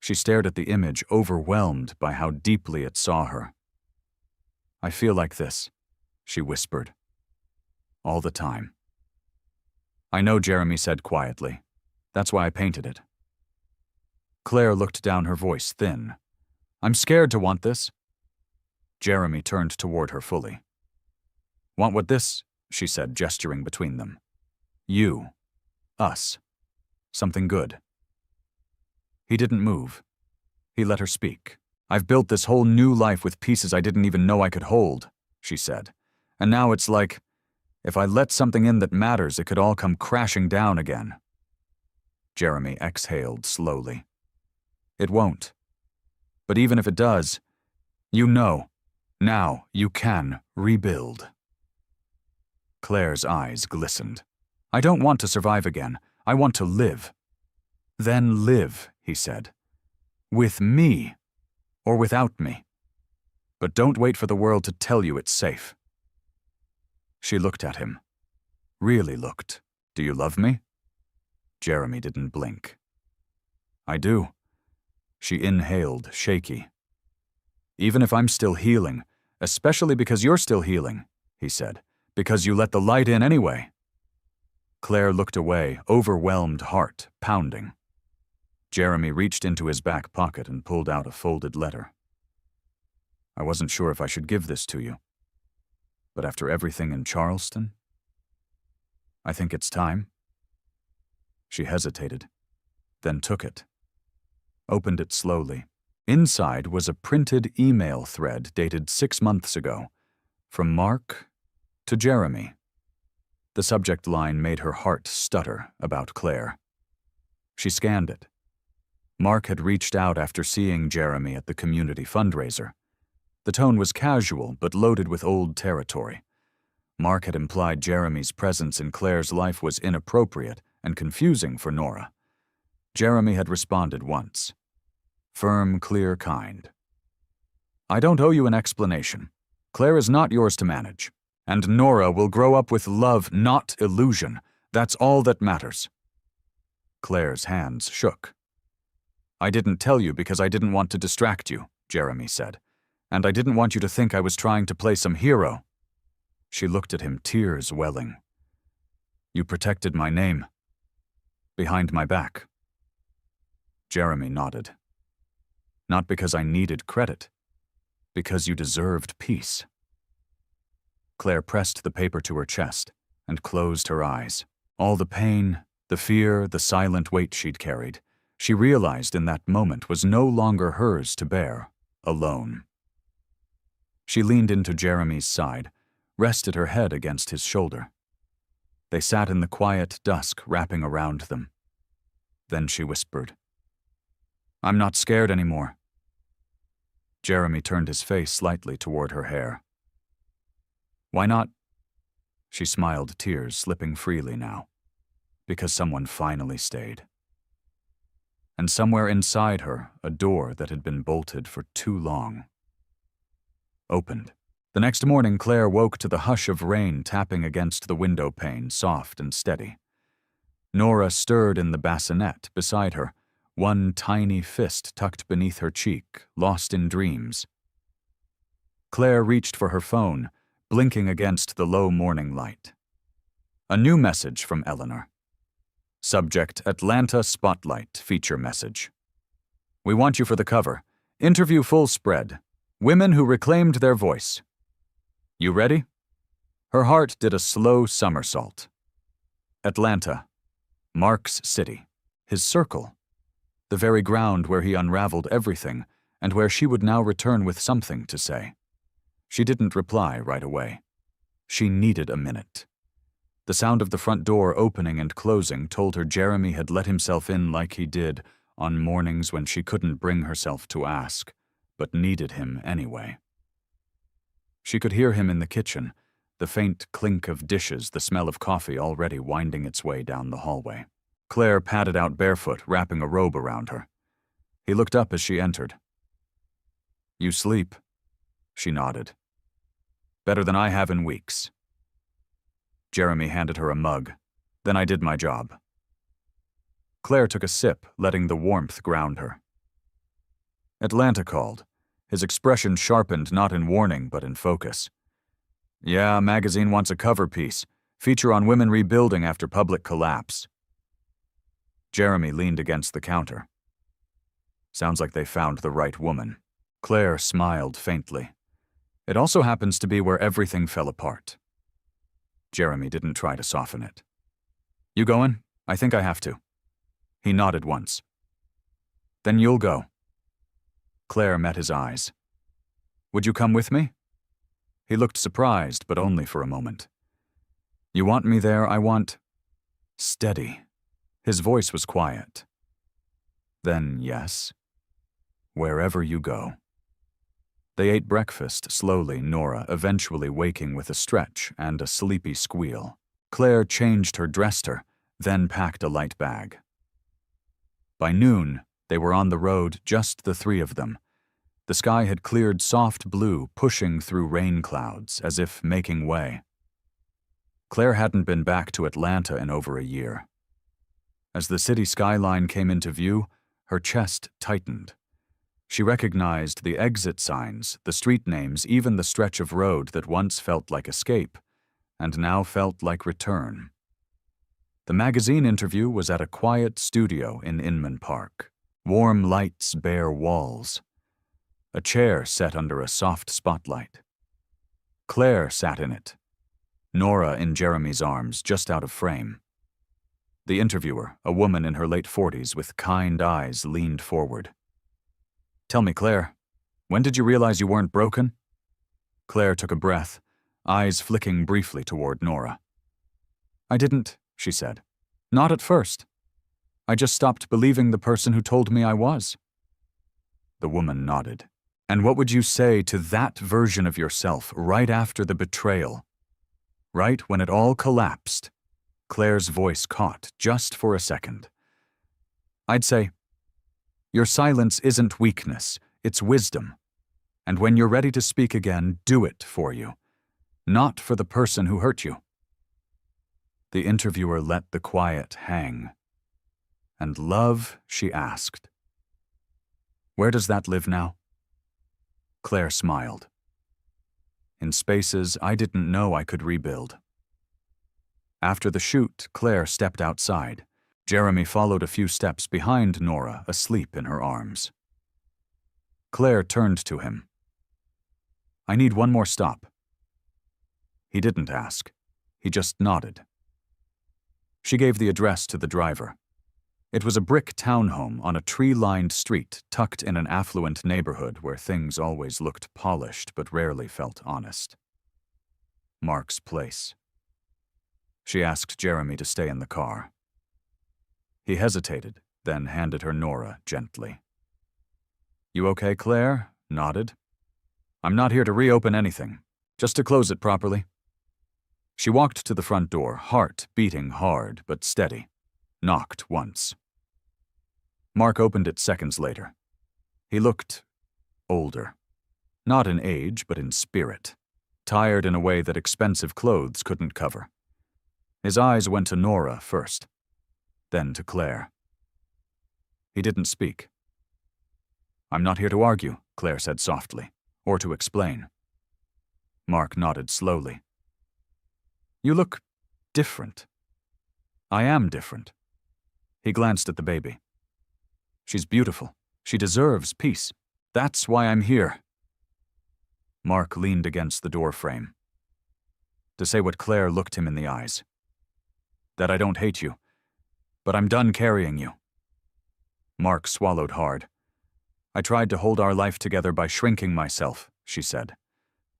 She stared at the image, overwhelmed by how deeply it saw her. "I feel like this," she whispered. "All the time." "I know," Jeremy said quietly. "That's why I painted it." Claire looked down, her voice thin. "I'm scared to want this." Jeremy turned toward her fully. "Want what this?" she said, gesturing between them. "You. Us. Something good." He didn't move. He let her speak. "I've built this whole new life with pieces I didn't even know I could hold," she said. "And now it's like, if I let something in that matters, it could all come crashing down again." Jeremy exhaled slowly. "It won't. But even if it does, you know, now you can rebuild." Claire's eyes glistened. "I don't want to survive again. I want to live." "Then live," he said. "With me, or without me. But don't wait for the world to tell you it's safe." She looked at him. Really looked. "Do you love me?" Jeremy didn't blink. "I do." She inhaled, shaky. "Even if I'm still healing, especially because you're still healing," he said, "because you let the light in anyway." Claire looked away, overwhelmed heart pounding. Jeremy reached into his back pocket and pulled out a folded letter. "I wasn't sure if I should give this to you, but after everything in Charleston, I think it's time." She hesitated, then took it, opened it slowly. Inside was a printed email thread dated 6 months ago, from Mark to Jeremy. The subject line made her heart stutter about Claire. She scanned it. Mark had reached out after seeing Jeremy at the community fundraiser. The tone was casual but loaded with old territory. Mark had implied Jeremy's presence in Claire's life was inappropriate and confusing for Nora. Jeremy had responded once. Firm, clear, kind. "I don't owe you an explanation. Claire is not yours to manage. And Nora will grow up with love, not illusion. That's all that matters." Claire's hands shook. "I didn't tell you because I didn't want to distract you," Jeremy said. "And I didn't want you to think I was trying to play some hero." She looked at him, tears welling. "You protected my name. Behind my back." Jeremy nodded. "Not because I needed credit. Because you deserved peace." Claire pressed the paper to her chest and closed her eyes. All the pain, the fear, the silent weight she'd carried, she realized in that moment was no longer hers to bear, alone. She leaned into Jeremy's side, rested her head against his shoulder. They sat in the quiet dusk wrapping around them. Then she whispered, "I'm not scared anymore." Jeremy turned his face slightly toward her hair. "Why not?" She smiled, tears slipping freely now. "Because someone finally stayed." and somewhere inside her, a door that had been bolted for too long opened. The next morning, Claire woke to the hush of rain tapping against the window pane, soft and steady. Nora stirred in the bassinet beside her, one tiny fist tucked beneath her cheek, lost in dreams. Claire reached for her phone, blinking against the low morning light. A new message from Eleanor. Subject: Atlanta Spotlight feature message. We want you for the cover. Interview full spread. Women who reclaimed their voice. You ready? Her heart did a slow somersault. Atlanta. Mark's city. His circle. The very ground where he unraveled everything, and where she would now return with something to say. She didn't reply right away. She needed a minute. The sound of the front door opening and closing told her Jeremy had let himself in like he did on mornings when she couldn't bring herself to ask, but needed him anyway. She could hear him in the kitchen, the faint clink of dishes, the smell of coffee already winding its way down the hallway. Claire padded out barefoot, wrapping a robe around her. He looked up as she entered. You sleep? She nodded. Better than I have in weeks. Jeremy handed her a mug. Then I did my job. Claire took a sip, letting the warmth ground her. Atlanta called, his expression sharpened not in warning but in focus. Yeah, magazine wants a cover piece, feature on women rebuilding after public collapse. Jeremy leaned against the counter. Sounds like they found the right woman. Claire smiled faintly. It also happens to be where everything fell apart. Jeremy didn't try to soften it. You going? I think I have to. He nodded once. Then you'll go. Claire met his eyes. Would you come with me? He looked surprised, but only for a moment. You want me there? I want... Steady. His voice was quiet. Then yes. Wherever you go. They ate breakfast slowly, Nora eventually waking with a stretch and a sleepy squeal. Claire changed her dresser, then packed a light bag. By noon, they were on the road, just the three of them. The sky had cleared soft blue, pushing through rain clouds, as if making way. Claire hadn't been back to Atlanta in over a year. As the city skyline came into view, her chest tightened. She recognized the exit signs, the street names, even the stretch of road that once felt like escape, and now felt like return. The magazine interview was at a quiet studio in Inman Park. Warm lights, bare walls. A chair set under a soft spotlight. Claire sat in it. Nora in Jeremy's arms, just out of frame. The interviewer, a woman in her late 40s with kind eyes, leaned forward. Tell me, Claire, when did you realize you weren't broken? Claire took a breath, eyes flicking briefly toward Nora. I didn't, she said. Not at first. I just stopped believing the person who told me I was. The woman nodded. And what would you say to that version of yourself right after the betrayal? Right when it all collapsed? Claire's voice caught just for a second. I'd say, your silence isn't weakness, it's wisdom. And when you're ready to speak again, do it for you, not for the person who hurt you. The interviewer let the quiet hang. And love, she asked. Where does that live now? Claire smiled. In spaces I didn't know I could rebuild. After the shoot, Claire stepped outside. Jeremy followed a few steps behind Nora, asleep in her arms. Claire turned to him. I need one more stop. He didn't ask. He just nodded. She gave the address to the driver. It was a brick townhome on a tree-lined street tucked in an affluent neighborhood where things always looked polished but rarely felt honest. Mark's place. She asked Jeremy to stay in the car. He hesitated, then handed her Nora gently. You okay, Claire? Nodded. I'm not here to reopen anything, just to close it properly. She walked to the front door, heart beating hard but steady. Knocked once. Mark opened it seconds later. He looked older. Not in age, but in spirit. Tired in a way that expensive clothes couldn't cover. His eyes went to Nora first, then to Claire. He didn't speak. "I'm not here to argue," Claire said softly, "or to explain." Mark nodded slowly. "You look different." "I am different." He glanced at the baby. "She's beautiful. She deserves peace. That's why I'm here." Mark leaned against the door frame. To say what Claire looked him in the eyes. "That I don't hate you, but I'm done carrying you." Mark swallowed hard. "I tried to hold our life together by shrinking myself," she said,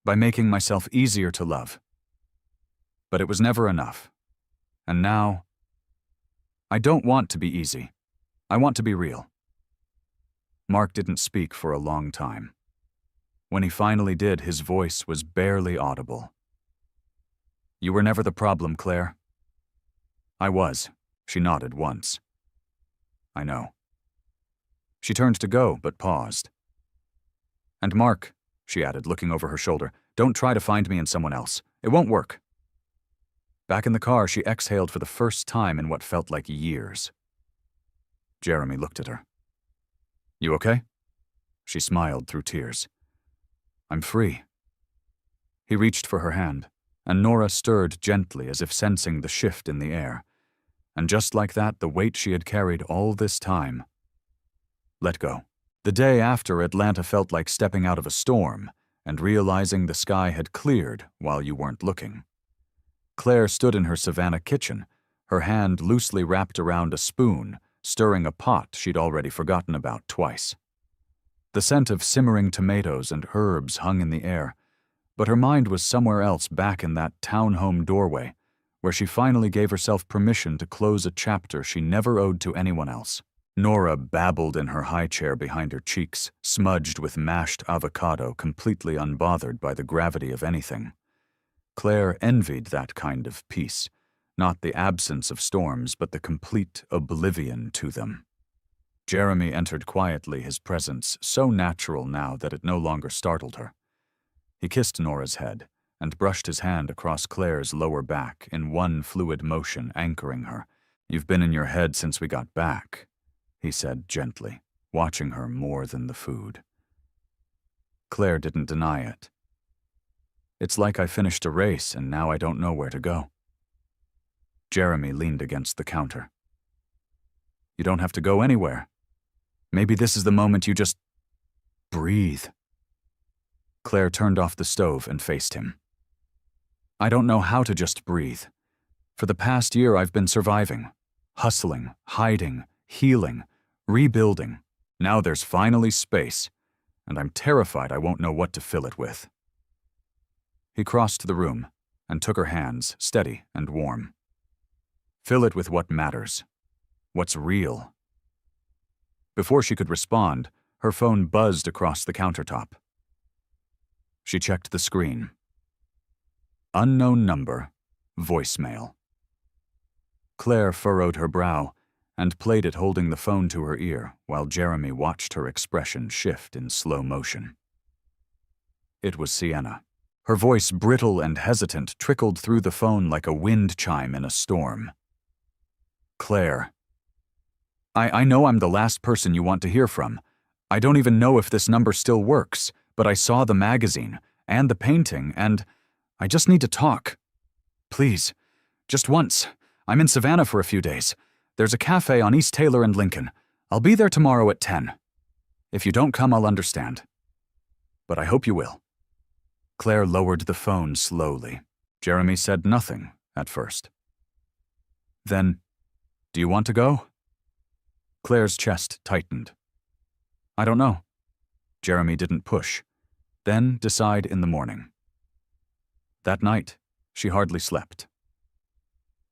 "by making myself easier to love. But it was never enough. And now, I don't want to be easy. I want to be real." Mark didn't speak for a long time. When he finally did, his voice was barely audible. "You were never the problem, Claire." "I was." She nodded once. "I know." She turned to go, but paused. "And Mark," she added, looking over her shoulder, "don't try to find me in someone else. It won't work." Back in the car, she exhaled for the first time in what felt like years. Jeremy looked at her. "You okay?" She smiled through tears. "I'm free." He reached for her hand, and Nora stirred gently as if sensing the shift in the air. And just like that, the weight she had carried all this time let go. The day after, Atlanta felt like stepping out of a storm and realizing the sky had cleared while you weren't looking. Claire stood in her Savannah kitchen, her hand loosely wrapped around a spoon, stirring a pot she'd already forgotten about twice. The scent of simmering tomatoes and herbs hung in the air, but her mind was somewhere else back in that townhome doorway, where she finally gave herself permission to close a chapter she never owed to anyone else. Nora babbled in her high chair behind her cheeks, smudged with mashed avocado, completely unbothered by the gravity of anything. Claire envied that kind of peace, not the absence of storms, but the complete oblivion to them. Jeremy entered quietly, his presence so natural now that it no longer startled her. He kissed Nora's head and brushed his hand across Claire's lower back in one fluid motion, anchoring her. "You've been in your head since we got back," he said gently, watching her more than the food. Claire didn't deny it. "It's like I finished a race and now I don't know where to go." Jeremy leaned against the counter. "You don't have to go anywhere. Maybe this is the moment you just breathe." Claire turned off the stove and faced him. "I don't know how to just breathe. For the past year I've been surviving, hustling, hiding, healing, rebuilding. Now there's finally space, and I'm terrified I won't know what to fill it with." He crossed the room and took her hands, steady and warm. "Fill it with what matters, what's real." Before she could respond, her phone buzzed across the countertop. She checked the screen. Unknown number, voicemail. Claire furrowed her brow and played it, holding the phone to her ear while Jeremy watched her expression shift in slow motion. It was Sienna. Her voice, brittle and hesitant, trickled through the phone like a wind chime in a storm. "Claire, I know I'm the last person you want to hear from. I don't even know if this number still works, but I saw the magazine and the painting, and I just need to talk. Please, just once. I'm in Savannah for a few days. There's a cafe on East Taylor and Lincoln. I'll be there tomorrow at 10. If you don't come, I'll understand. But I hope you will." Claire lowered the phone slowly. Jeremy said nothing at first. "Then, do you want to go?" Claire's chest tightened. "I don't know." Jeremy didn't push. "Then decide in the morning." That night, she hardly slept.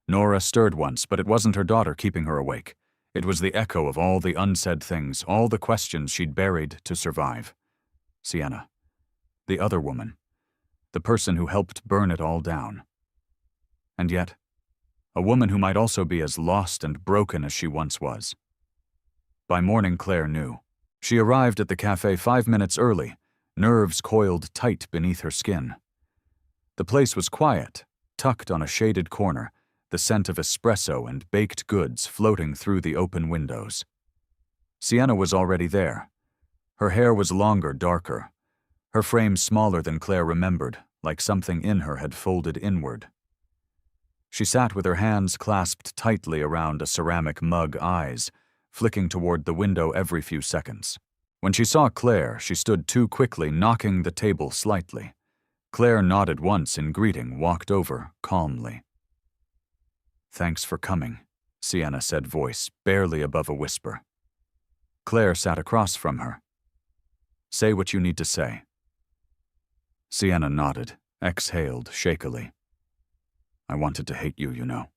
Nora stirred once, but it wasn't her daughter keeping her awake. It was the echo of all the unsaid things, all the questions she'd buried to survive. Sienna. The other woman. The person who helped burn it all down. And yet, a woman who might also be as lost and broken as she once was. By morning, Claire knew. She arrived at the cafe 5 minutes early, nerves coiled tight beneath her skin. The place was quiet, tucked on a shaded corner, the scent of espresso and baked goods floating through the open windows. Sienna was already there. Her hair was longer, darker. Her frame smaller than Claire remembered, like something in her had folded inward. She sat with her hands clasped tightly around a ceramic mug eyes, flicking toward the window every few seconds. When she saw Claire, she stood too quickly, knocking the table slightly. Claire nodded once in greeting, walked over, calmly. "Thanks for coming," Sienna said, voice barely above a whisper. Claire sat across from her. "Say what you need to say." Sienna nodded, exhaled shakily. "I wanted to hate you, you know.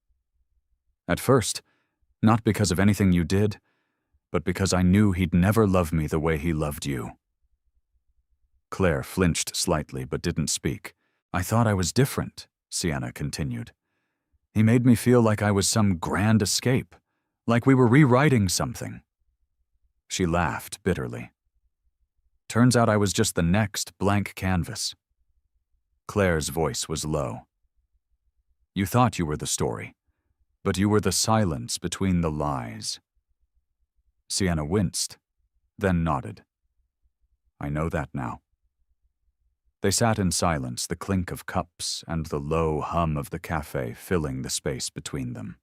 At first, not because of anything you did, but because I knew he'd never love me the way he loved you." Claire flinched slightly but didn't speak. "I thought I was different," Sienna continued. "He made me feel like I was some grand escape, like we were rewriting something." She laughed bitterly. "Turns out I was just the next blank canvas." Claire's voice was low. "You thought you were the story, but you were the silence between the lies." Sienna winced, then nodded. "I know that now." They sat in silence, the clink of cups and the low hum of the cafe filling the space between them.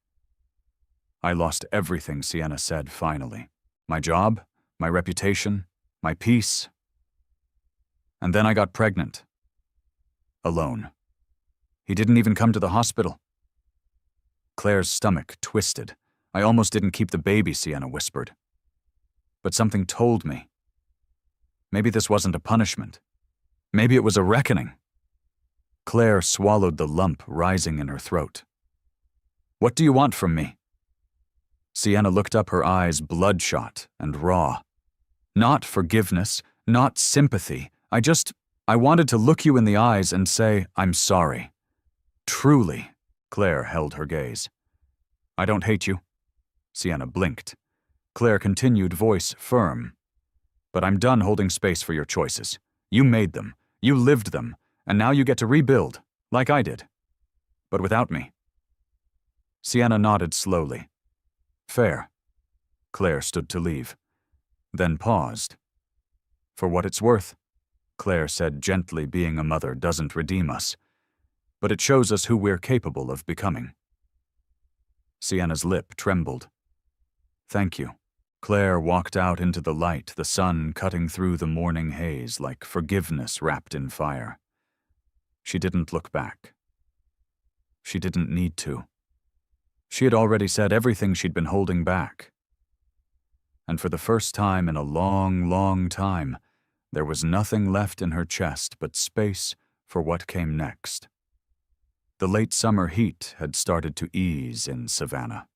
"I lost everything," Sienna said finally. "My job, my reputation, my peace. And then I got pregnant. Alone. He didn't even come to the hospital." Claire's stomach twisted. "I almost didn't keep the baby," Sienna whispered. "But something told me. Maybe this wasn't a punishment. Maybe it was a reckoning." Claire swallowed the lump rising in her throat. "What do you want from me?" Sienna looked up, her eyes bloodshot and raw. "Not forgiveness, not sympathy. I wanted to look you in the eyes and say, I'm sorry. Truly." Claire held her gaze. "I don't hate you." Sienna blinked. Claire continued, voice firm. "But I'm done holding space for your choices. You made them. You lived them. And now you get to rebuild, like I did. But without me." Sienna nodded slowly. "Fair." Claire stood to leave, then paused. "For what it's worth," Claire said gently, "being a mother doesn't redeem us, but it shows us who we're capable of becoming." Sienna's lip trembled. "Thank you." Claire walked out into the light, the sun cutting through the morning haze like forgiveness wrapped in fire. She didn't look back. She didn't need to. She had already said everything she'd been holding back. And for the first time in a long, long time, there was nothing left in her chest but space for what came next. The late summer heat had started to ease in Savannah.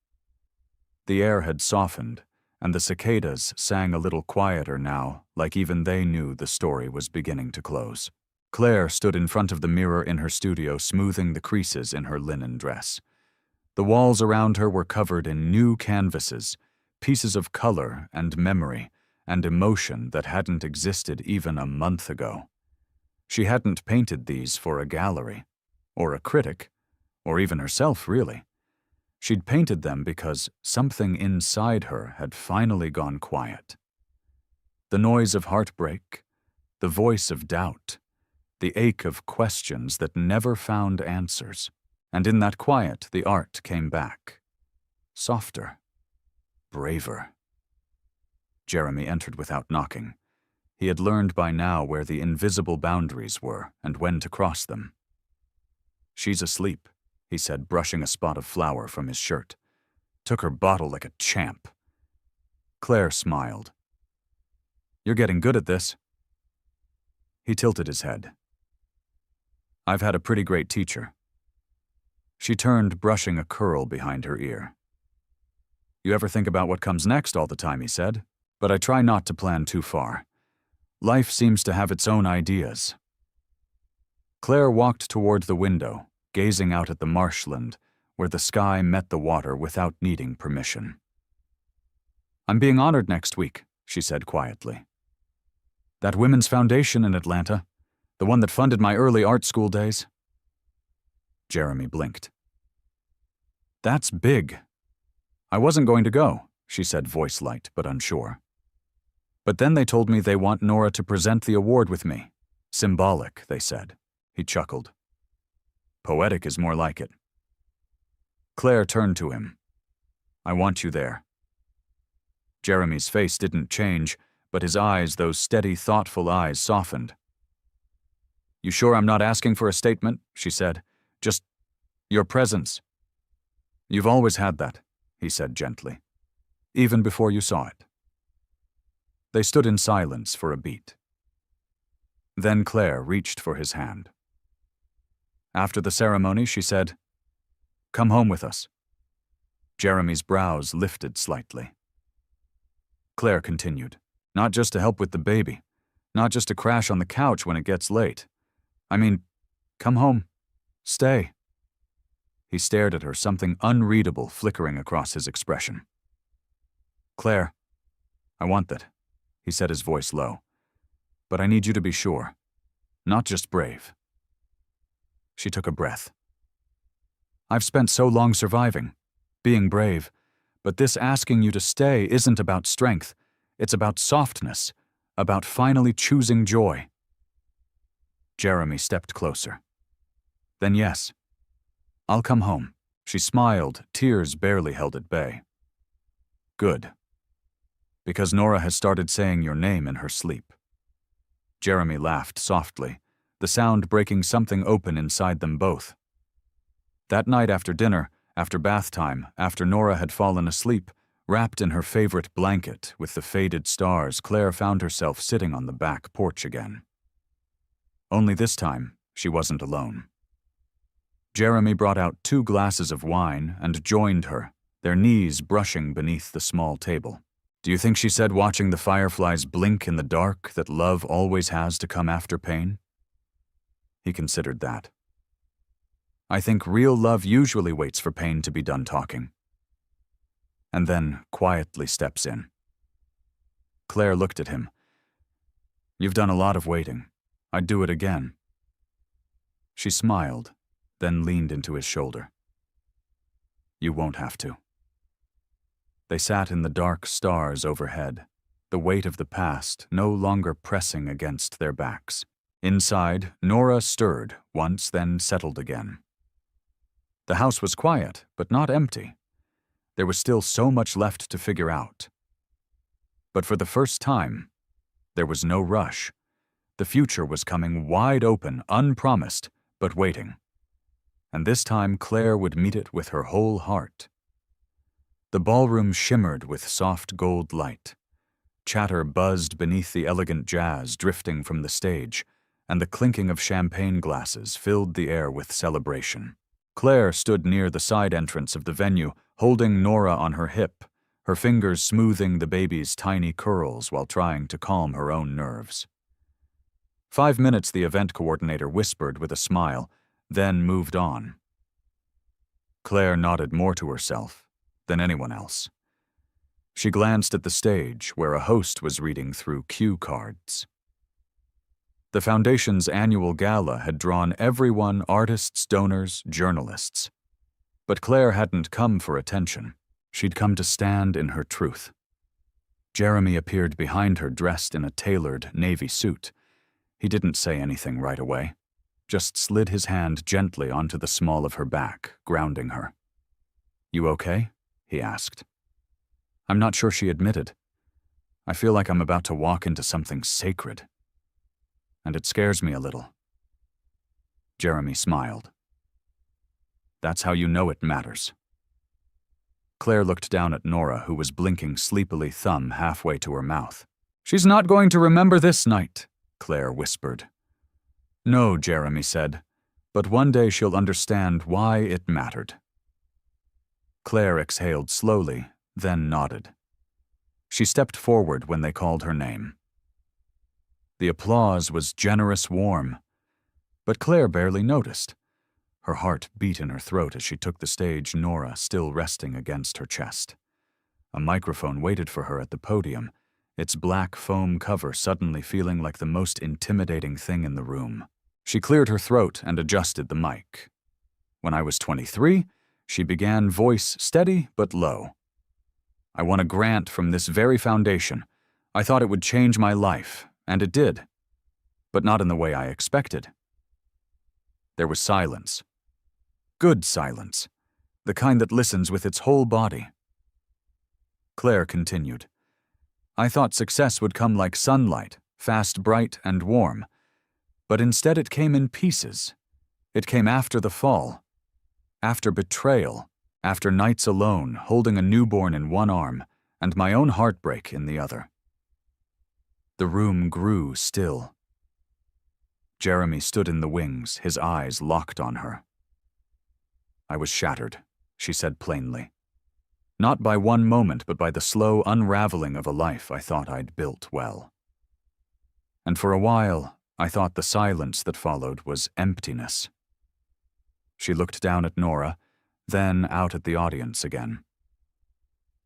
The air had softened, and the cicadas sang a little quieter now, like even they knew the story was beginning to close. Claire stood in front of the mirror in her studio, smoothing the creases in her linen dress. The walls around her were covered in new canvases, pieces of color and memory and emotion that hadn't existed even a month ago. She hadn't painted these for a gallery, or a critic, or even herself, really. She'd painted them because something inside her had finally gone quiet. The noise of heartbreak, the voice of doubt, the ache of questions that never found answers. And in that quiet, the art came back. Softer. Braver. Jeremy entered without knocking. He had learned by now where the invisible boundaries were and when to cross them. "She's asleep," he said, brushing a spot of flour from his shirt. "Took her bottle like a champ." Claire smiled. "You're getting good at this." He tilted his head. "I've had a pretty great teacher." She turned, brushing a curl behind her ear. "You ever think about what comes next all the time," he said, "but I try not to plan too far. Life seems to have its own ideas." Claire walked toward the window, gazing out at the marshland, where the sky met the water without needing permission. I'm being honored next week, she said quietly. That women's foundation in Atlanta, the one that funded my early art school days. Jeremy blinked. That's big. I wasn't going to go, she said, voice light but unsure. But then they told me they want Nora to present the award with me. Symbolic, they said. He chuckled. Poetic is more like it. Claire turned to him. I want you there. Jeremy's face didn't change, but his eyes, those steady, thoughtful eyes, softened. You sure I'm not asking for a statement? She said. Just your presence. You've always had that, he said gently, even before you saw it. They stood in silence for a beat. Then Claire reached for his hand. After the ceremony, she said, Come home with us. Jeremy's brows lifted slightly. Claire continued, Not just to help with the baby, not just to crash on the couch when it gets late. I mean, come home. Stay. He stared at her, something unreadable flickering across his expression. Claire, I want that, he said, his voice low. But I need you to be sure, not just brave. She took a breath. I've spent so long surviving, being brave, but this asking you to stay isn't about strength. It's about softness, about finally choosing joy. Jeremy stepped closer. Then yes, I'll come home. She smiled, tears barely held at bay. Good. Because Nora has started saying your name in her sleep. Jeremy laughed softly, the sound breaking something open inside them both. That night after dinner, after bath time, after Nora had fallen asleep, wrapped in her favorite blanket with the faded stars, Claire found herself sitting on the back porch again. Only this time, she wasn't alone. Jeremy brought out 2 glasses of wine and joined her, their knees brushing beneath the small table. Do you think she said watching the fireflies blink in the dark that love always has to come after pain? He considered that. I think real love usually waits for pain to be done talking. And then quietly steps in. Claire looked at him. You've done a lot of waiting. I'd do it again. She smiled, then leaned into his shoulder. You won't have to. They sat in the dark stars overhead, the weight of the past no longer pressing against their backs. Inside, Nora stirred once, then settled again. The house was quiet, but not empty. There was still so much left to figure out. But for the first time, there was no rush. The future was coming wide open, unpromised, but waiting. And this time Claire would meet it with her whole heart. The ballroom shimmered with soft gold light. Chatter buzzed beneath the elegant jazz drifting from the stage, and the clinking of champagne glasses filled the air with celebration. Claire stood near the side entrance of the venue, holding Nora on her hip, her fingers smoothing the baby's tiny curls while trying to calm her own nerves. 5 minutes, the event coordinator whispered with a smile, then moved on. Claire nodded more to herself than anyone else. She glanced at the stage where a host was reading through cue cards. The Foundation's annual gala had drawn everyone, artists, donors, journalists. But Claire hadn't come for attention. She'd come to stand in her truth. Jeremy appeared behind her dressed in a tailored navy suit. He didn't say anything right away, just slid his hand gently onto the small of her back, grounding her. You okay? He asked. I'm not sure she admitted. I feel like I'm about to walk into something sacred. And it scares me a little. Jeremy smiled. That's how you know it matters. Claire looked down at Nora, who was blinking sleepily, thumb halfway to her mouth. She's not going to remember this night, Claire whispered. No, Jeremy said, but one day she'll understand why it mattered. Claire exhaled slowly, then nodded. She stepped forward when they called her name. The applause was generous, warm, but Claire barely noticed. Her heart beat in her throat as she took the stage, Nora still resting against her chest. A microphone waited for her at the podium, its black foam cover suddenly feeling like the most intimidating thing in the room. She cleared her throat and adjusted the mic. When I was 23, she began, voice steady but low. I won a grant from this very foundation. I thought it would change my life, and it did. But not in the way I expected. There was silence. Good silence. The kind that listens with its whole body. Claire continued. I thought success would come like sunlight, fast, bright, and warm. But instead it came in pieces. It came after the fall. After betrayal. After nights alone, holding a newborn in one arm, and my own heartbreak in the other. The room grew still. Jeremy stood in the wings, his eyes locked on her. I was shattered, she said plainly. Not by one moment, but by the slow unraveling of a life I thought I'd built well. And for a while, I thought the silence that followed was emptiness. She looked down at Nora, then out at the audience again.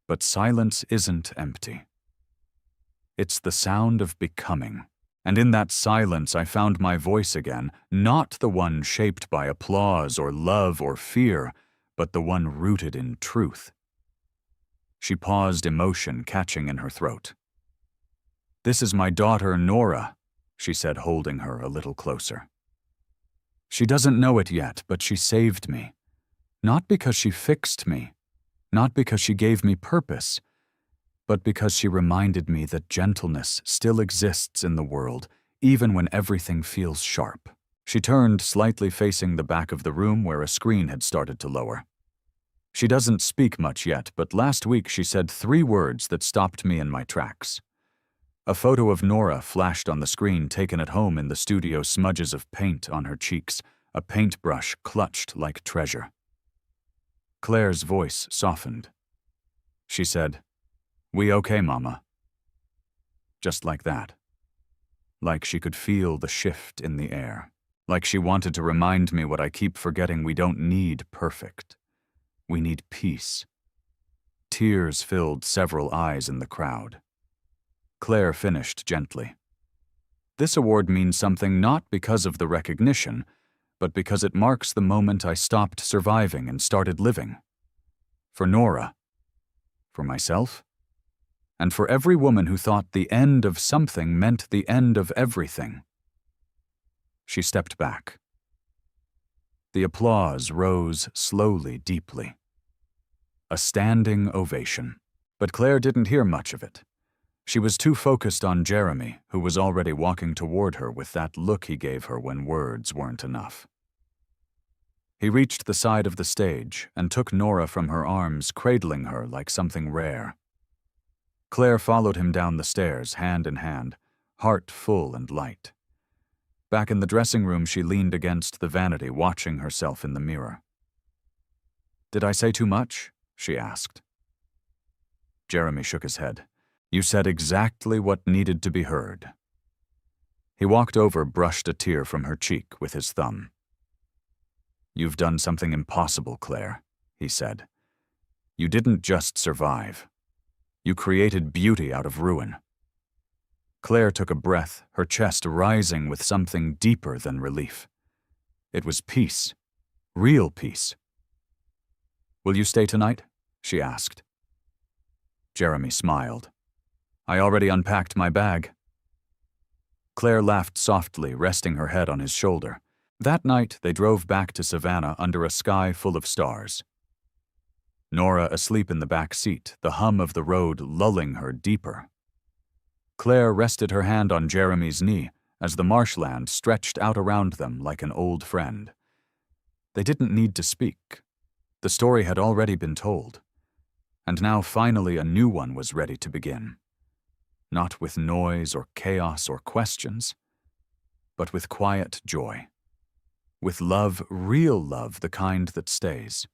But silence isn't empty. It's the sound of becoming. And in that silence I found my voice again, not the one shaped by applause or love or fear, but the one rooted in truth. She paused, emotion catching in her throat. This is my daughter, Nora, she said, holding her a little closer. She doesn't know it yet, but she saved me. Not because she fixed me, not because she gave me purpose, but because she reminded me that gentleness still exists in the world, even when everything feels sharp. She turned, slightly facing the back of the room where a screen had started to lower. She doesn't speak much yet, but last week she said 3 words that stopped me in my tracks. A photo of Nora flashed on the screen, taken at home in the studio, smudges of paint on her cheeks, a paintbrush clutched like treasure. Claire's voice softened. She said, "We okay, Mama?" Just like that. Like she could feel the shift in the air. Like she wanted to remind me what I keep forgetting: we don't need perfect. We need peace. Tears filled several eyes in the crowd. Claire finished gently. This award means something not because of the recognition, but because it marks the moment I stopped surviving and started living. For Nora. For myself. And for every woman who thought the end of something meant the end of everything. She stepped back. The applause rose slowly, deeply. A standing ovation. But Claire didn't hear much of it. She was too focused on Jeremy, who was already walking toward her with that look he gave her when words weren't enough. He reached the side of the stage and took Nora from her arms, cradling her like something rare. Claire followed him down the stairs, hand in hand, heart full and light. Back in the dressing room, she leaned against the vanity, watching herself in the mirror. "Did I say too much?" she asked. Jeremy shook his head. "You said exactly what needed to be heard." He walked over, brushed a tear from her cheek with his thumb. "You've done something impossible, Claire," he said. "You didn't just survive. You created beauty out of ruin." Claire took a breath, her chest rising with something deeper than relief. It was peace. Real peace. "Will you stay tonight?" she asked. Jeremy smiled. "I already unpacked my bag." Claire laughed softly, resting her head on his shoulder. That night, they drove back to Savannah under a sky full of stars. Nora asleep in the back seat, the hum of the road lulling her deeper. Claire rested her hand on Jeremy's knee as the marshland stretched out around them like an old friend. They didn't need to speak. The story had already been told. And now finally a new one was ready to begin. Not with noise or chaos or questions, but with quiet joy. With love, real love, the kind that stays.